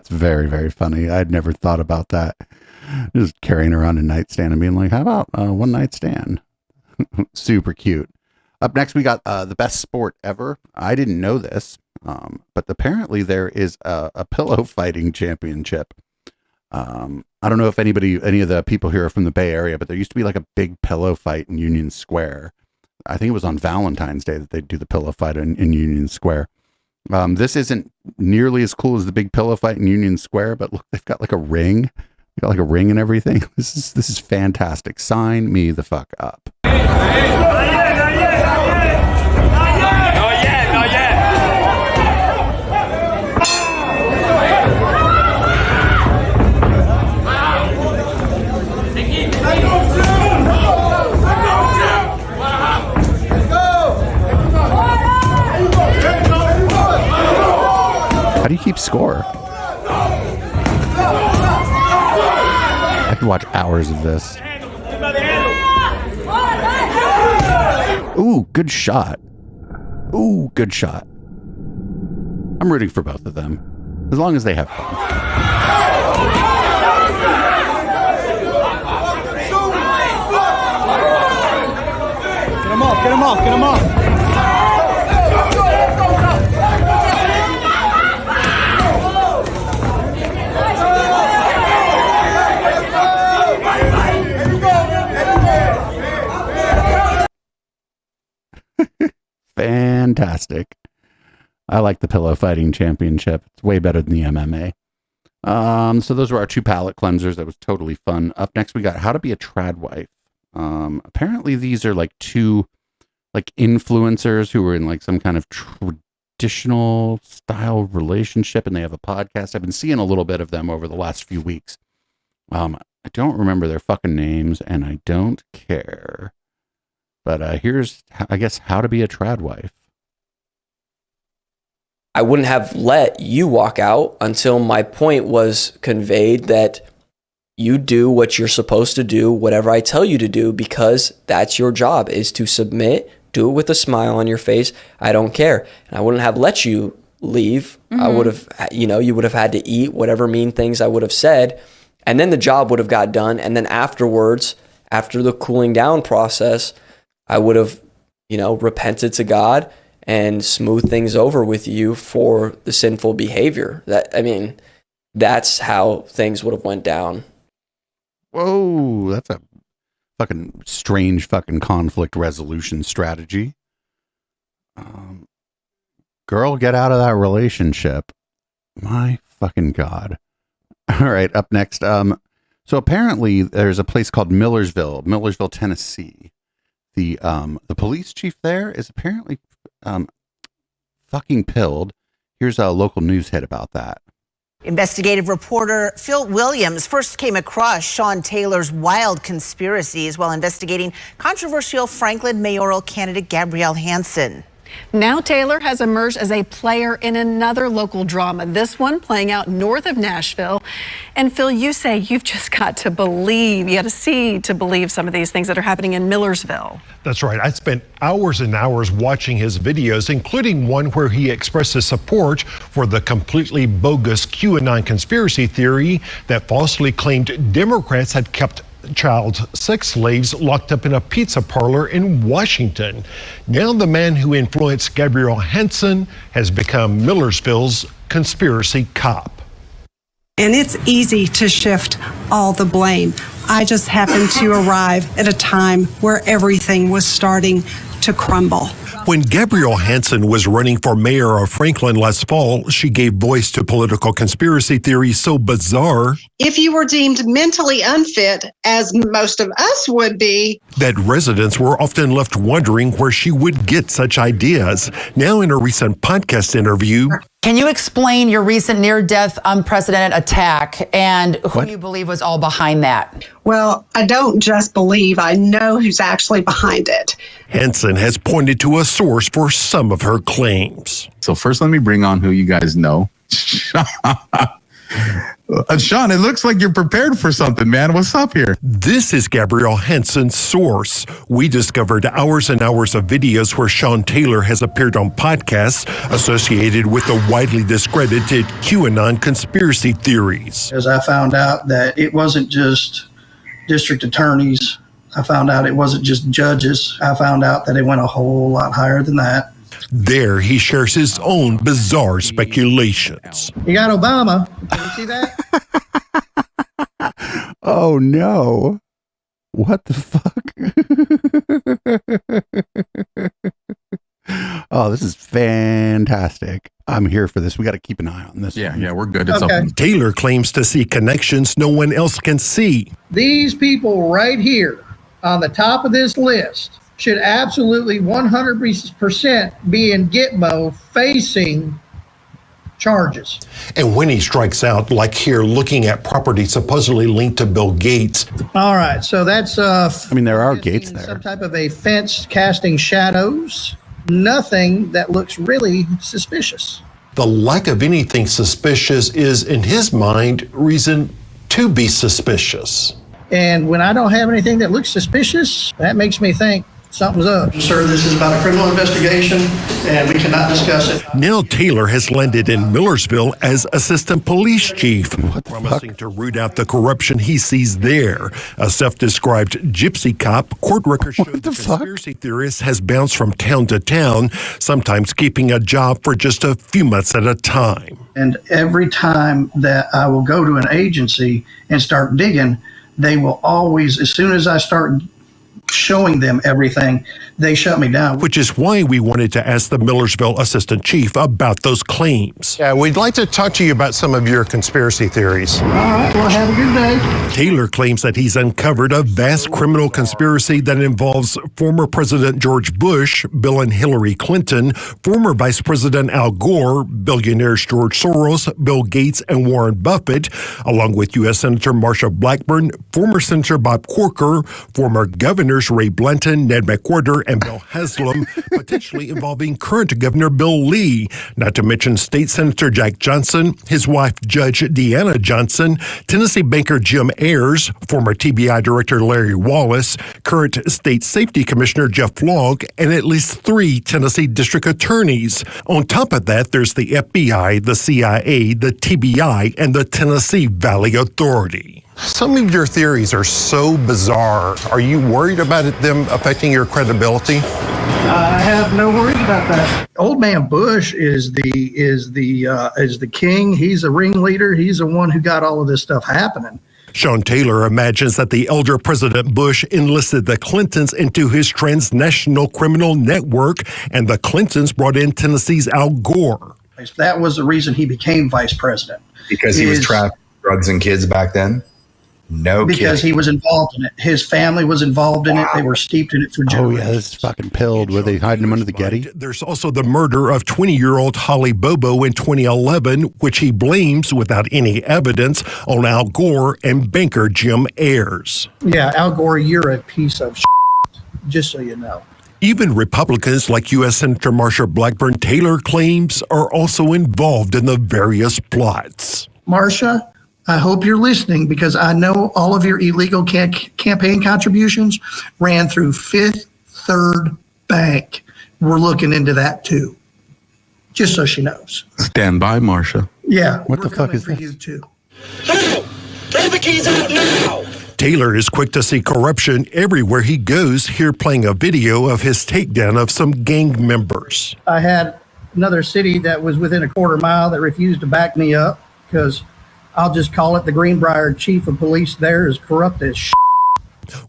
very, very funny. I'd never thought about that. Just carrying around a nightstand and being like, how about one night stand? Super cute. Up next, we got the best sport ever. I didn't know this, but apparently there is a pillow fighting championship. I don't know if any of the people here are from the Bay Area, but there used to be like a big pillow fight in Union Square. I think it was on Valentine's Day that they do the pillow fight in Union Square. This isn't nearly as cool as the big pillow fight in Union Square, but look, they've got like a ring. They got like a ring and everything. This is fantastic. Sign me the fuck up. How do you keep score? I could watch hours of this. Ooh, good shot. Ooh, good shot. I'm rooting for both of them, as long as they have fun. Get him off, get him off, get him off. Fantastic. I like the pillow fighting championship. It's way better than the MMA. So those were our two palate cleansers. That was totally fun. Up next, we got how to be a trad wife. Apparently these are like two like influencers who are in like some kind of traditional style relationship, and they have a podcast. I've been seeing a little bit of them over the last few weeks. I don't remember their fucking names, and I don't care. But here's, I guess, how to be a trad wife. I wouldn't have let you walk out until my point was conveyed that you do what you're supposed to do, whatever I tell you to do, because that's your job, is to submit, do it with a smile on your face. I don't care. And I wouldn't have let you leave. I would have, you would have had to eat whatever mean things I would have said. And then the job would have got done. And then afterwards, after the cooling down process, I would have, repented to God and smooth things over with you for the sinful behavior. That's how things would have went down. Whoa, that's a fucking strange fucking conflict resolution strategy. Girl, get out of that relationship. My fucking God. All right, up next. So apparently there's a place called Millersville, Tennessee. The police chief there is apparently fucking pilled. Here's a local news hit about that. Investigative reporter Phil Williams first came across Sean Taylor's wild conspiracies while investigating controversial Franklin mayoral candidate Gabrielle Hansen. Now Taylor has emerged as a player in another local drama, this one playing out north of Nashville. And Phil, you say you've just got to believe, you got to see to believe some of these things that are happening in Millersville. That's right. I spent hours and hours watching his videos, including one where he expressed his support for the completely bogus QAnon conspiracy theory that falsely claimed Democrats had kept child sex slaves locked up in a pizza parlor in Washington. Now the man who influenced Gabrielle Hansen has become Millersville's conspiracy cop. And it's easy to shift all the blame. I just happened to arrive at a time where everything was starting to crumble. When Gabrielle Hansen was running for mayor of Franklin last fall, she gave voice to political conspiracy theories so bizarre If you were deemed mentally unfit, as most of us would be, that residents were often left wondering where she would get such ideas. Now in a recent podcast interview, can you explain your recent near-death unprecedented attack and who you believe was all behind that? well, I don't just believe, I know who's actually behind it. Hansen has pointed to a source for some of her claims. So first, let me bring on who you guys know. Sean, it looks like you're prepared for something, man. What's up here? This is Gabrielle Hansen's source. We discovered hours and hours of videos where Sean Taylor has appeared on podcasts associated with the widely discredited QAnon conspiracy theories. As I found out that it wasn't just district attorneys, I found out it wasn't just judges. I found out that it went a whole lot higher than that. There he shares his own bizarre speculations. You got Obama. Can you see that? Oh no. What the fuck? Oh, this is fantastic. I'm here for this. We got to keep an eye on this. Yeah, we're good. It's okay. Taylor claims to see connections no one else can see. These people right here on the top of this list should absolutely 100% be in Gitmo facing charges. And when he strikes out, like here, looking at property supposedly linked to Bill Gates. All right, so that's I mean, there are gates there. some type of a fence casting shadows. Nothing that looks really suspicious. The lack of anything suspicious is, in his mind, reason to be suspicious. And when I don't have anything that looks suspicious, that makes me think something's up. Sir, this is about a criminal investigation, and we cannot discuss it. Now Taylor has landed in Millersville as assistant police chief, promising to root out the corruption he sees there. A self-described gypsy cop, court records show the conspiracy theorist has bounced from town to town, sometimes keeping a job for just a few months at a time. And every time that I will go to an agency and start digging, they will always, as soon as I start showing them everything, they shut me down. Which is why we wanted to ask the Millersville assistant chief about those claims. Yeah, we'd like to talk to you about some of your conspiracy theories. All right, well, have a good day. Taylor claims that he's uncovered a vast criminal conspiracy that involves former President George Bush, Bill and Hillary Clinton, former Vice President Al Gore, billionaires George Soros, Bill Gates, and Warren Buffett, along with U.S. Senator Marsha Blackburn, former Senator Bob Corker, former governors Ray Blanton, Ned McWhorter, and Bill Haslam, potentially involving current Governor Bill Lee, not to mention State Senator Jack Johnson, his wife Judge Deanna Johnson, Tennessee banker Jim Ayers, former TBI Director Larry Wallace, current State Safety Commissioner Jeff Logg, and at least 3 Tennessee district attorneys. On top of that, there's the FBI, the CIA, the TBI, and the Tennessee Valley Authority. Some of your theories are so bizarre. Are you worried about them affecting your credibility? I have no worries about that. Old man Bush is the king. He's a ringleader. He's the one who got all of this stuff happening. Sean Taylor imagines that the elder President Bush enlisted the Clintons into his transnational criminal network, and the Clintons brought in Tennessee's Al Gore. That was the reason he became vice president. Because he was trafficking drugs and kids back then? No Because kidding. he was involved in it. His family was involved in it. They were steeped in it for generations. Oh, yeah, this is fucking pilled. Were they hiding him under the Getty? There's also the murder of 20-year-old Holly Bobo in 2011, which he blames, without any evidence, on Al Gore and banker Jim Ayers. Yeah, Al Gore, you're a piece of shit, just so you know. Even Republicans like U.S. Senator Marsha Blackburn Taylor claims are also involved in the various plots. Marsha, I hope you're listening, because I know all of your illegal campaign contributions ran through Fifth Third Bank. We're looking into that too, just so she knows. Stand by, Marsha. Yeah. What the fuck is for this? you too. Take the keys out now! Taylor is quick to see corruption everywhere he goes, here playing a video of his takedown of some gang members. I had another city that was within a quarter mile that refused to back me up, because I'll just call it the Greenbrier chief of police there is corrupt as shit.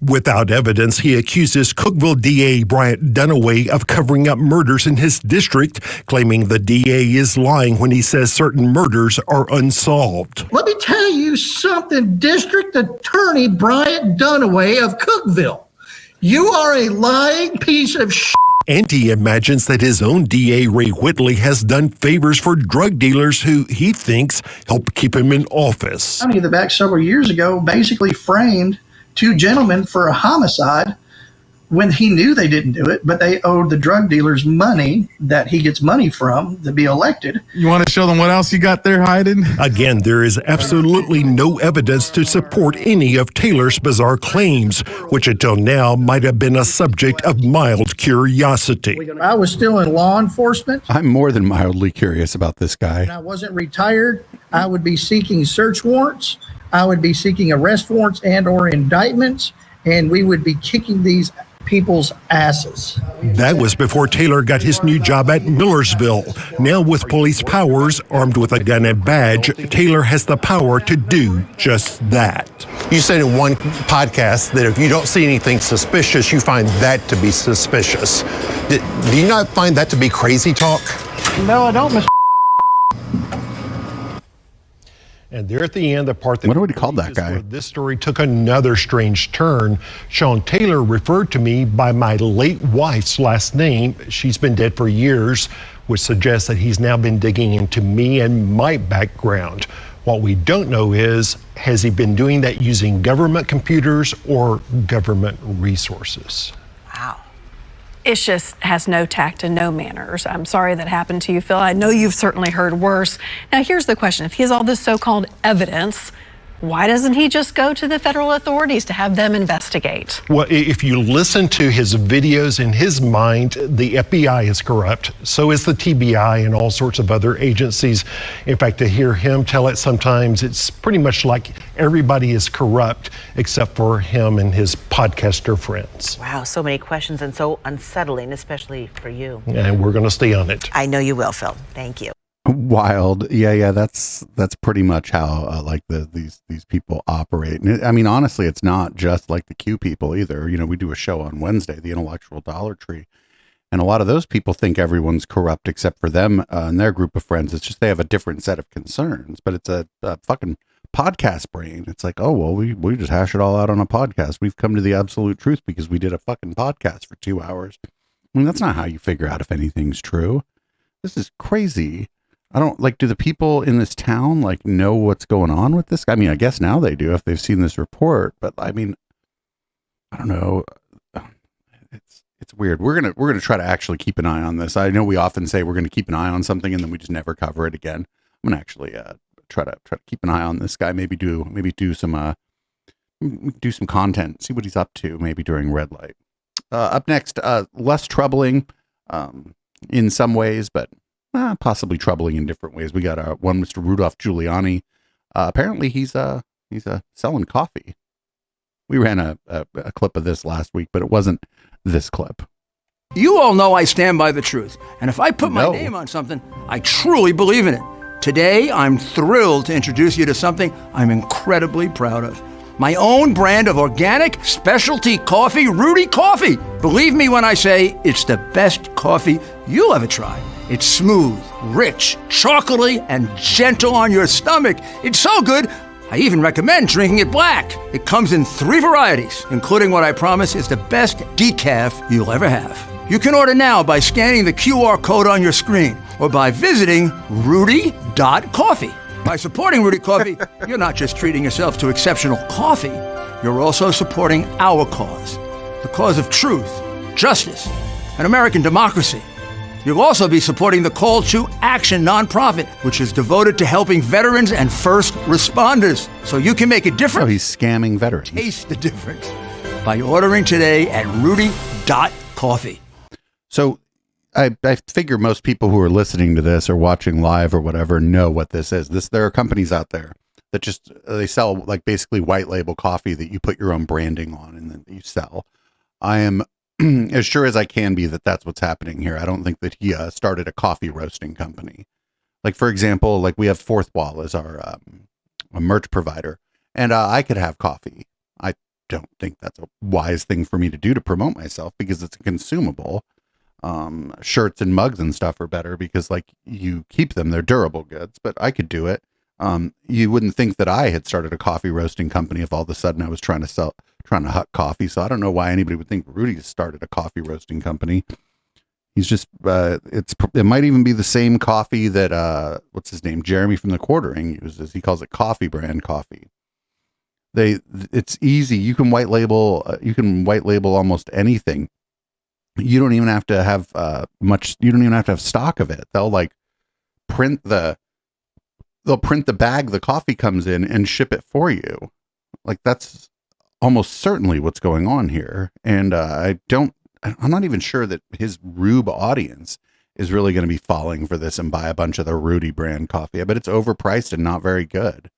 Without evidence, he accuses Cookeville DA Bryant Dunaway of covering up murders in his district, claiming the DA is lying when he says certain murders are unsolved. Let me tell you something, District Attorney Bryant Dunaway of Cookeville. You are a lying piece of shit. And he imagines that his own DA, Ray Whitley, has done favors for drug dealers who he thinks helped keep him in office. County of the back several years ago basically framed two gentlemen for a homicide when he knew they didn't do it, but they owed the drug dealers money that he gets money from to be elected. You want to show them what else you got there hiding? Again, there is absolutely no evidence to support any of Taylor's bizarre claims, which until now might have been a subject of mild curiosity. I was still in law enforcement. I'm more than mildly curious about this guy. And I wasn't retired. I would be seeking search warrants. I would be seeking arrest warrants and or indictments, and we would be kicking these people's asses. That was before Taylor got his new job at Millersville. Now with police powers, armed with a gun and badge, Taylor has the power to do just that. You said in one podcast that if you don't see anything suspicious, you find that to be suspicious. Do you not find that to be crazy talk? No, I don't, Mr. And there at the end, the part that what would he call that guy? This story took another strange turn. Sean Taylor referred to me by my late wife's last name. She's been dead for years, which suggests that he's now been digging into me and my background. What we don't know is, has he been doing that using government computers or government resources? It just has no tact and no manners. I'm sorry that happened to you, Phil. I know you've certainly heard worse. Now, here's the question. If he has all this so-called evidence, why doesn't he just go to the federal authorities to have them investigate? Well, if you listen to his videos, in his mind, the FBI is corrupt. So is the TBI and all sorts of other agencies. In fact, to hear him tell it sometimes, it's pretty much like everybody is corrupt except for him and his podcaster friends. Wow, so many questions and so unsettling, especially for you. And we're going to stay on it. I know you will, Phil. Thank you. Wild. Yeah, that's pretty much how like these people operate. And I mean, honestly, it's not just like the Q people either. You know, we do a show on Wednesday, the Intellectual Dollar Tree, and a lot of those people think everyone's corrupt except for them and their group of friends. It's just they have a different set of concerns, but it's a fucking podcast brain. It's like, oh, well, we just hash it all out on a podcast. We've come to the absolute truth because we did a fucking podcast for 2 hours. I mean, that's not how you figure out if anything's true. This is crazy. I don't like, do the people in this town like know what's going on with this guy? I mean, I guess now they do if they've seen this report, but I mean, I don't know. It's weird. We're going to try to actually keep an eye on this. I know we often say we're going to keep an eye on something and then we just never cover it again. I'm going to actually try to keep an eye on this guy. Maybe do some content, see what he's up to maybe during red light. Up next, less troubling in some ways, but possibly troubling in different ways. We got one Mr. Rudolph Giuliani. Apparently he's selling coffee. We ran a clip of this last week, but it wasn't this clip. You all know I stand by the truth. And if I put my name on something, I truly believe in it. Today, I'm thrilled to introduce you to something I'm incredibly proud of. My own brand of organic specialty coffee, Rudy Coffee. Believe me when I say it's the best coffee you'll ever try. It's smooth, rich, chocolatey, and gentle on your stomach. It's so good, I even recommend drinking it black. It comes in 3 varieties, including what I promise is the best decaf you'll ever have. You can order now by scanning the QR code on your screen or by visiting rudy.coffee. By supporting Rudy Coffee, you're not just treating yourself to exceptional coffee, you're also supporting our cause, the cause of truth, justice, and American democracy. You'll also be supporting the Call to Action nonprofit, which is devoted to helping veterans and first responders. So you can make a difference. Oh, he's scamming veterans. Taste the difference by ordering today at Rudy.coffee. So I figure most people who are listening to this or watching live or whatever know what this is. There are companies out there that just, they sell like basically white label coffee that you put your own branding on and then you sell. I am as sure as I can be that that's what's happening here. I don't think that he started a coffee roasting company. Like, for example, like we have Fourth Wall as our a merch provider, and I could have coffee. I don't think that's a wise thing for me to do to promote myself because it's a consumable. Shirts and mugs and stuff are better because like you keep them, they're durable goods, but I could do it. You wouldn't think that I had started a coffee roasting company if all of a sudden I was trying to hut coffee. So I don't know why anybody would think Rudy started a coffee roasting company. He's just, it might even be the same coffee that, what's his name? Jeremy from the Quartering uses. He calls it coffee brand coffee. It's easy. You can white label almost anything. You don't even have to have, you don't even have to have stock of it. They'll like print the bag the coffee comes in and ship it for you. Like that's almost certainly what's going on here. And I'm not even sure that his Rube audience is really going to be falling for this and buy a bunch of the Rudy brand coffee. I bet it's overpriced and not very good.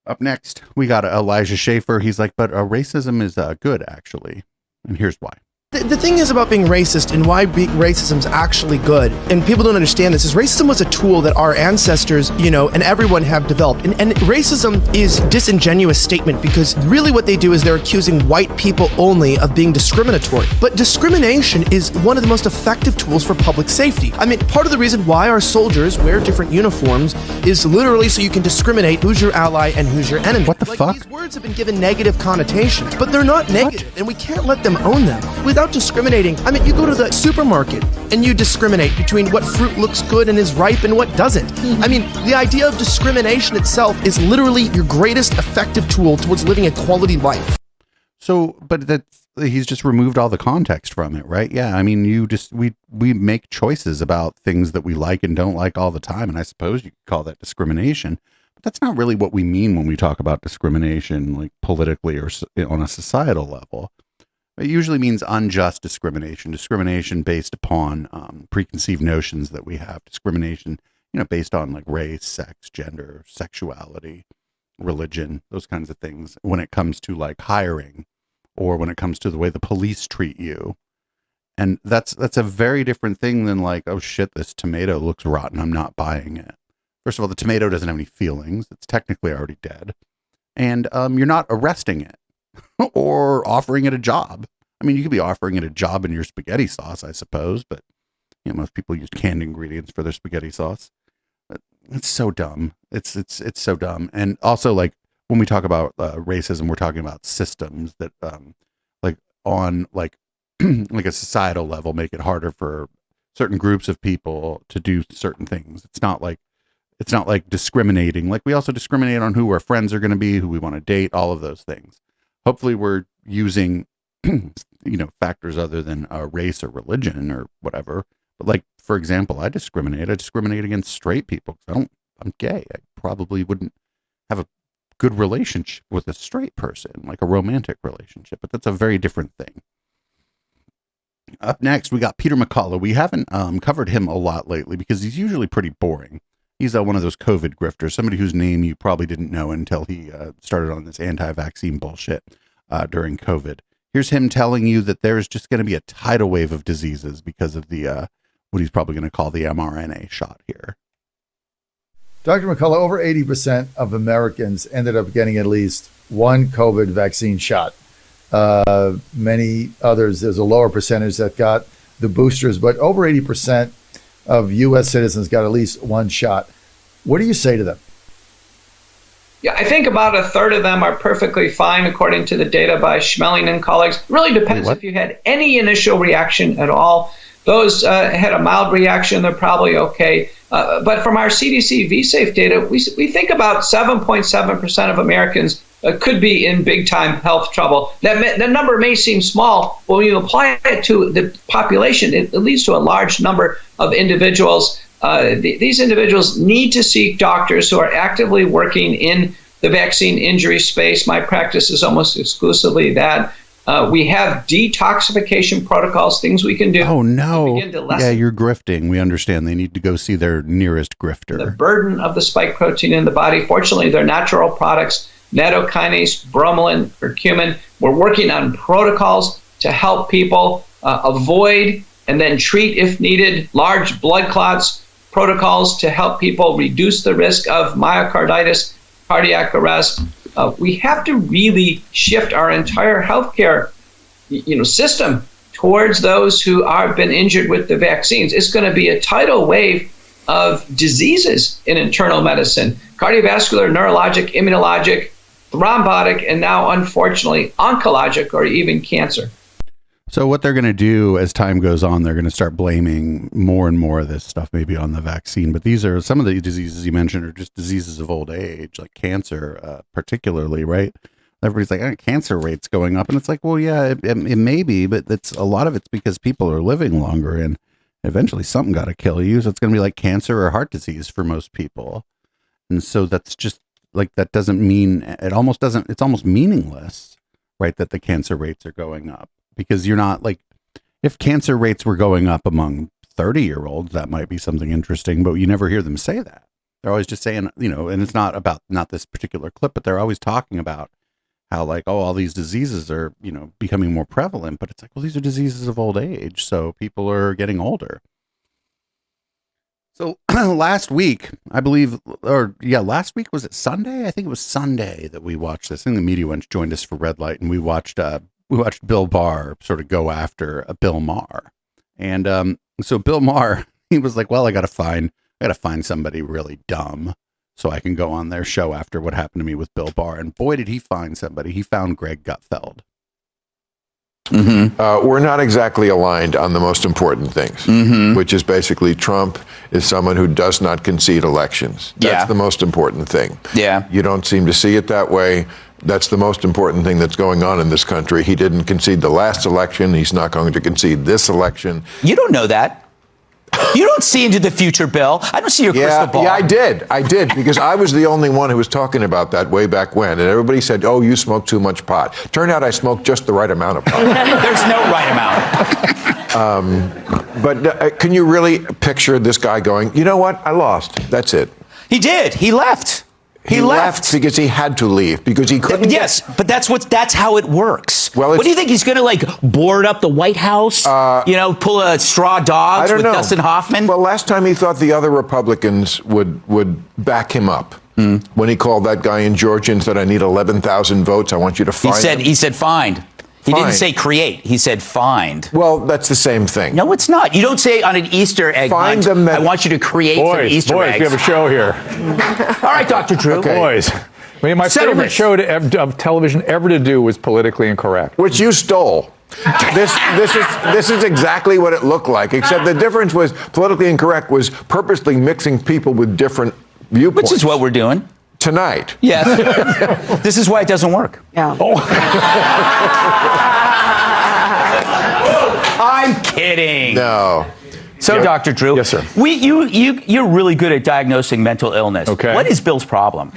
Up next, we got Elijah Schaefer. He's like, but racism is good, actually. And here's why. The thing is about being racist and why racism is actually good, and people don't understand this, is racism was a tool that our ancestors, and everyone have developed. And racism is a disingenuous statement because really what they do is they're accusing white people only of being discriminatory. But discrimination is one of the most effective tools for public safety. I mean, part of the reason why our soldiers wear different uniforms is literally so you can discriminate who's your ally and who's your enemy. What the fuck? These words have been given negative connotations, but they're not negative, and we can't let them own them. Without discriminating, I mean, you go to the supermarket and you discriminate between what fruit looks good and is ripe and what doesn't. I mean, the idea of discrimination itself is literally your greatest effective tool towards living a quality life. So, but he's just removed all the context from it, right? Yeah, I mean, we make choices about things that we like and don't like all the time, and I suppose you could call that discrimination. But that's not really what we mean when we talk about discrimination, like politically or on a societal level. It usually means unjust discrimination based upon preconceived notions that we have, discrimination, based on like race, sex, gender, sexuality, religion, those kinds of things. When it comes to like hiring, or when it comes to the way the police treat you, and that's a very different thing than like, oh shit, this tomato looks rotten, I'm not buying it. First of all, the tomato doesn't have any feelings; it's technically already dead, and you're not arresting it. Or offering it a job. I mean, you could be offering it a job in your spaghetti sauce, I suppose, but most people use canned ingredients for their spaghetti sauce. But it's so dumb. It's so dumb. And also, like when we talk about racism, we're talking about systems that, like on like like a societal level, make it harder for certain groups of people to do certain things. It's not like discriminating. Like we also discriminate on who our friends are going to be, who we want to date, all of those things. Hopefully we're using, factors other than race or religion or whatever. But like, for example, I discriminate against straight people. I'm gay. I probably wouldn't have a good relationship with a straight person, like a romantic relationship, but that's a very different thing. Up next, we got Peter McCullough. We haven't covered him a lot lately because he's usually pretty boring. He's one of those COVID grifters, somebody whose name you probably didn't know until he started on this anti-vaccine bullshit during COVID. Here's him telling you that there's just going to be a tidal wave of diseases because of the what he's probably going to call the mRNA shot here. Dr. McCullough, over 80% of Americans ended up getting at least one COVID vaccine shot. Many others, there's a lower percentage that got the boosters, but over 80% of U.S. citizens got at least one shot. What do you say to them? Yeah, I think about a third of them are perfectly fine, according to the data by Schmeling and colleagues. It really depends if you had any initial reaction at all. Those had a mild reaction, they're probably okay. But from our CDC VSafe data, we think about 7.7% of Americans could be in big time health trouble. That number may seem small, but when you apply it to the population, it leads to a large number of individuals. These individuals need to seek doctors who are actively working in the vaccine injury space. My practice is almost exclusively that. We have detoxification protocols, things we can do. Oh, no. Begin to lessen Yeah, you're grifting. We understand they need to go see their nearest grifter. the burden of the spike protein in the body. Fortunately, they're natural products, nattokinase, bromelain, curcumin. We're working on protocols to help people avoid and then treat, if needed, large blood clots, protocols to help people reduce the risk of myocarditis, cardiac arrest. We have to really shift our entire healthcare, system towards those who have been injured with the vaccines. It's going to be a tidal wave of diseases in internal medicine: cardiovascular, neurologic, immunologic, thrombotic, and now, unfortunately, oncologic or even cancer. So what they're going to do as time goes on, they're going to start blaming more and more of this stuff maybe on the vaccine. But these are some of the diseases you mentioned are just diseases of old age, like cancer, particularly, right? Everybody's like, cancer rates going up. And it's like, well, yeah, it may be, but a lot of it's because people are living longer and eventually something got to kill you. So it's going to be like cancer or heart disease for most people. And so that's just like, that doesn't mean, it's almost meaningless, right? That the cancer rates are going up. Because you're not like, if cancer rates were going up among 30-year-olds, that might be something interesting, but you never hear them say that. They're always just saying, and it's not this particular clip, but they're always talking about how like, oh, all these diseases are, becoming more prevalent, but it's like, well, these are diseases of old age. So people are getting older. So last week, I believe, last week, was it Sunday? I think it was Sunday that we watched this. I think the media joined us for Red Light, and we watched Bill Barr sort of go after Bill Maher. And so Bill Maher, he was like, well, I got to find somebody really dumb so I can go on their show after what happened to me with Bill Barr. And boy, did he find somebody. He found Greg Gutfeld. Mm-hmm. We're not exactly aligned on the most important things, which is basically Trump is someone who does not concede elections. That's the most important thing. Yeah. You don't seem to see it that way. That's the most important thing that's going on in this country. He didn't concede the last election. He's not going to concede this election. You don't know that. You don't see into the future, Bill. I don't see your crystal ball. Yeah, I did, because I was the only one who was talking about that way back when. And everybody said, oh, you smoke too much pot. Turned out I smoked just the right amount of pot. There's no right amount. But can you really picture this guy going, you know what? I lost. That's it. He did. He left. He left because he had to leave, because he couldn't. Yes, but that's how it works. Well, what do you think, he's going to board up the White House? Pull a straw dogs with Dustin Hoffman? Well, last time he thought the other Republicans would back him up. When he called that guy in Georgia and said, I need 11,000 votes. I want you to find He said find. He didn't say create. He said find. Well, that's the same thing. No, it's not. You don't say on an Easter egg hunt, I want you to create some Easter eggs. Boys, we have a show here. All right, Dr. Drew. Okay. Boys. My favorite show of television ever to do was Politically Incorrect. Which you stole. This is exactly what it looked like, except the difference was Politically Incorrect was purposely mixing people with different viewpoints. Which is what we're doing. Tonight. Yes. This is why it doesn't work. Yeah. I'm kidding. No. So, Dr. Drew. Yes, sir. You're really good at diagnosing mental illness. Okay. What is Bill's problem?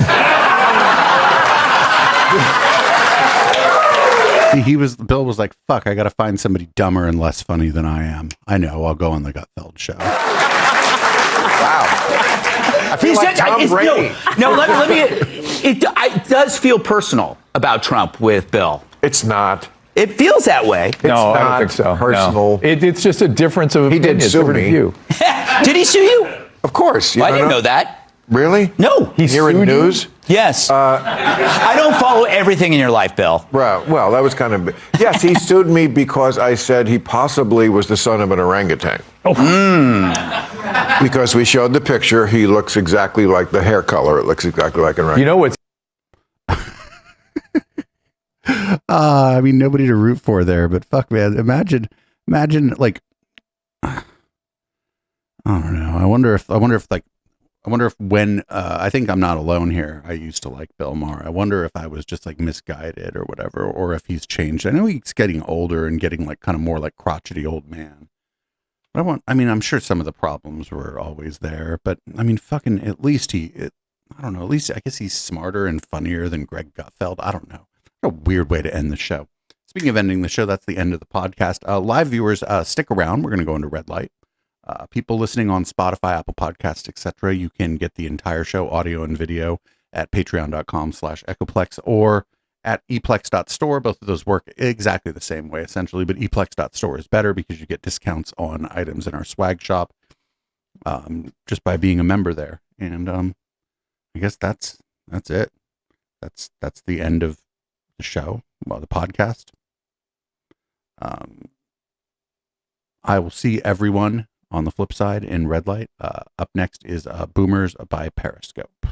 Bill was like, fuck, I got to find somebody dumber and less funny than I am. I know, I'll go on the Gutfeld show. Wow. I feel like Tom Brady. Let me. It does feel personal about Trump with Bill. It's not. It feels that way. No, I don't think so. Personal. No. It's just a difference of opinion. He did sue me. Did he sue you? Of course. I didn't know that. Really? No. He's here in news? Yes. I don't follow everything in your life, Bill. Right. Well, that was kind of... Yes, he sued me because I said he possibly was the son of an orangutan. Because we showed the picture. He looks exactly like the hair color. It looks exactly like an orangutan. You know what's... Nobody to root for there, but fuck, man. Imagine like... I don't know. I wonder if like I wonder if I think I'm not alone here. I used to like Bill Maher. I wonder if I was just like misguided or whatever, or if he's changed. I know he's getting older and getting like kind of more like crotchety old man. But I'm sure some of the problems were always there, but I mean, fucking, at least I don't know, at least I guess he's smarter and funnier than Greg Gutfeld. I don't know. What a weird way to end the show. Speaking of ending the show, that's the end of the podcast. Live viewers, stick around. We're going to go into red light. People listening on Spotify, Apple Podcasts, etc., you can get the entire show, audio and video, at patreon.com/echoplex or at eplex.store. Both of those work exactly the same way, essentially, but eplex.store is better because you get discounts on items in our swag shop just by being a member there. And I guess that's it. That's the end of the show, well, the podcast. I will see everyone on the flip side in red light. Up next is Boomers by Periscope.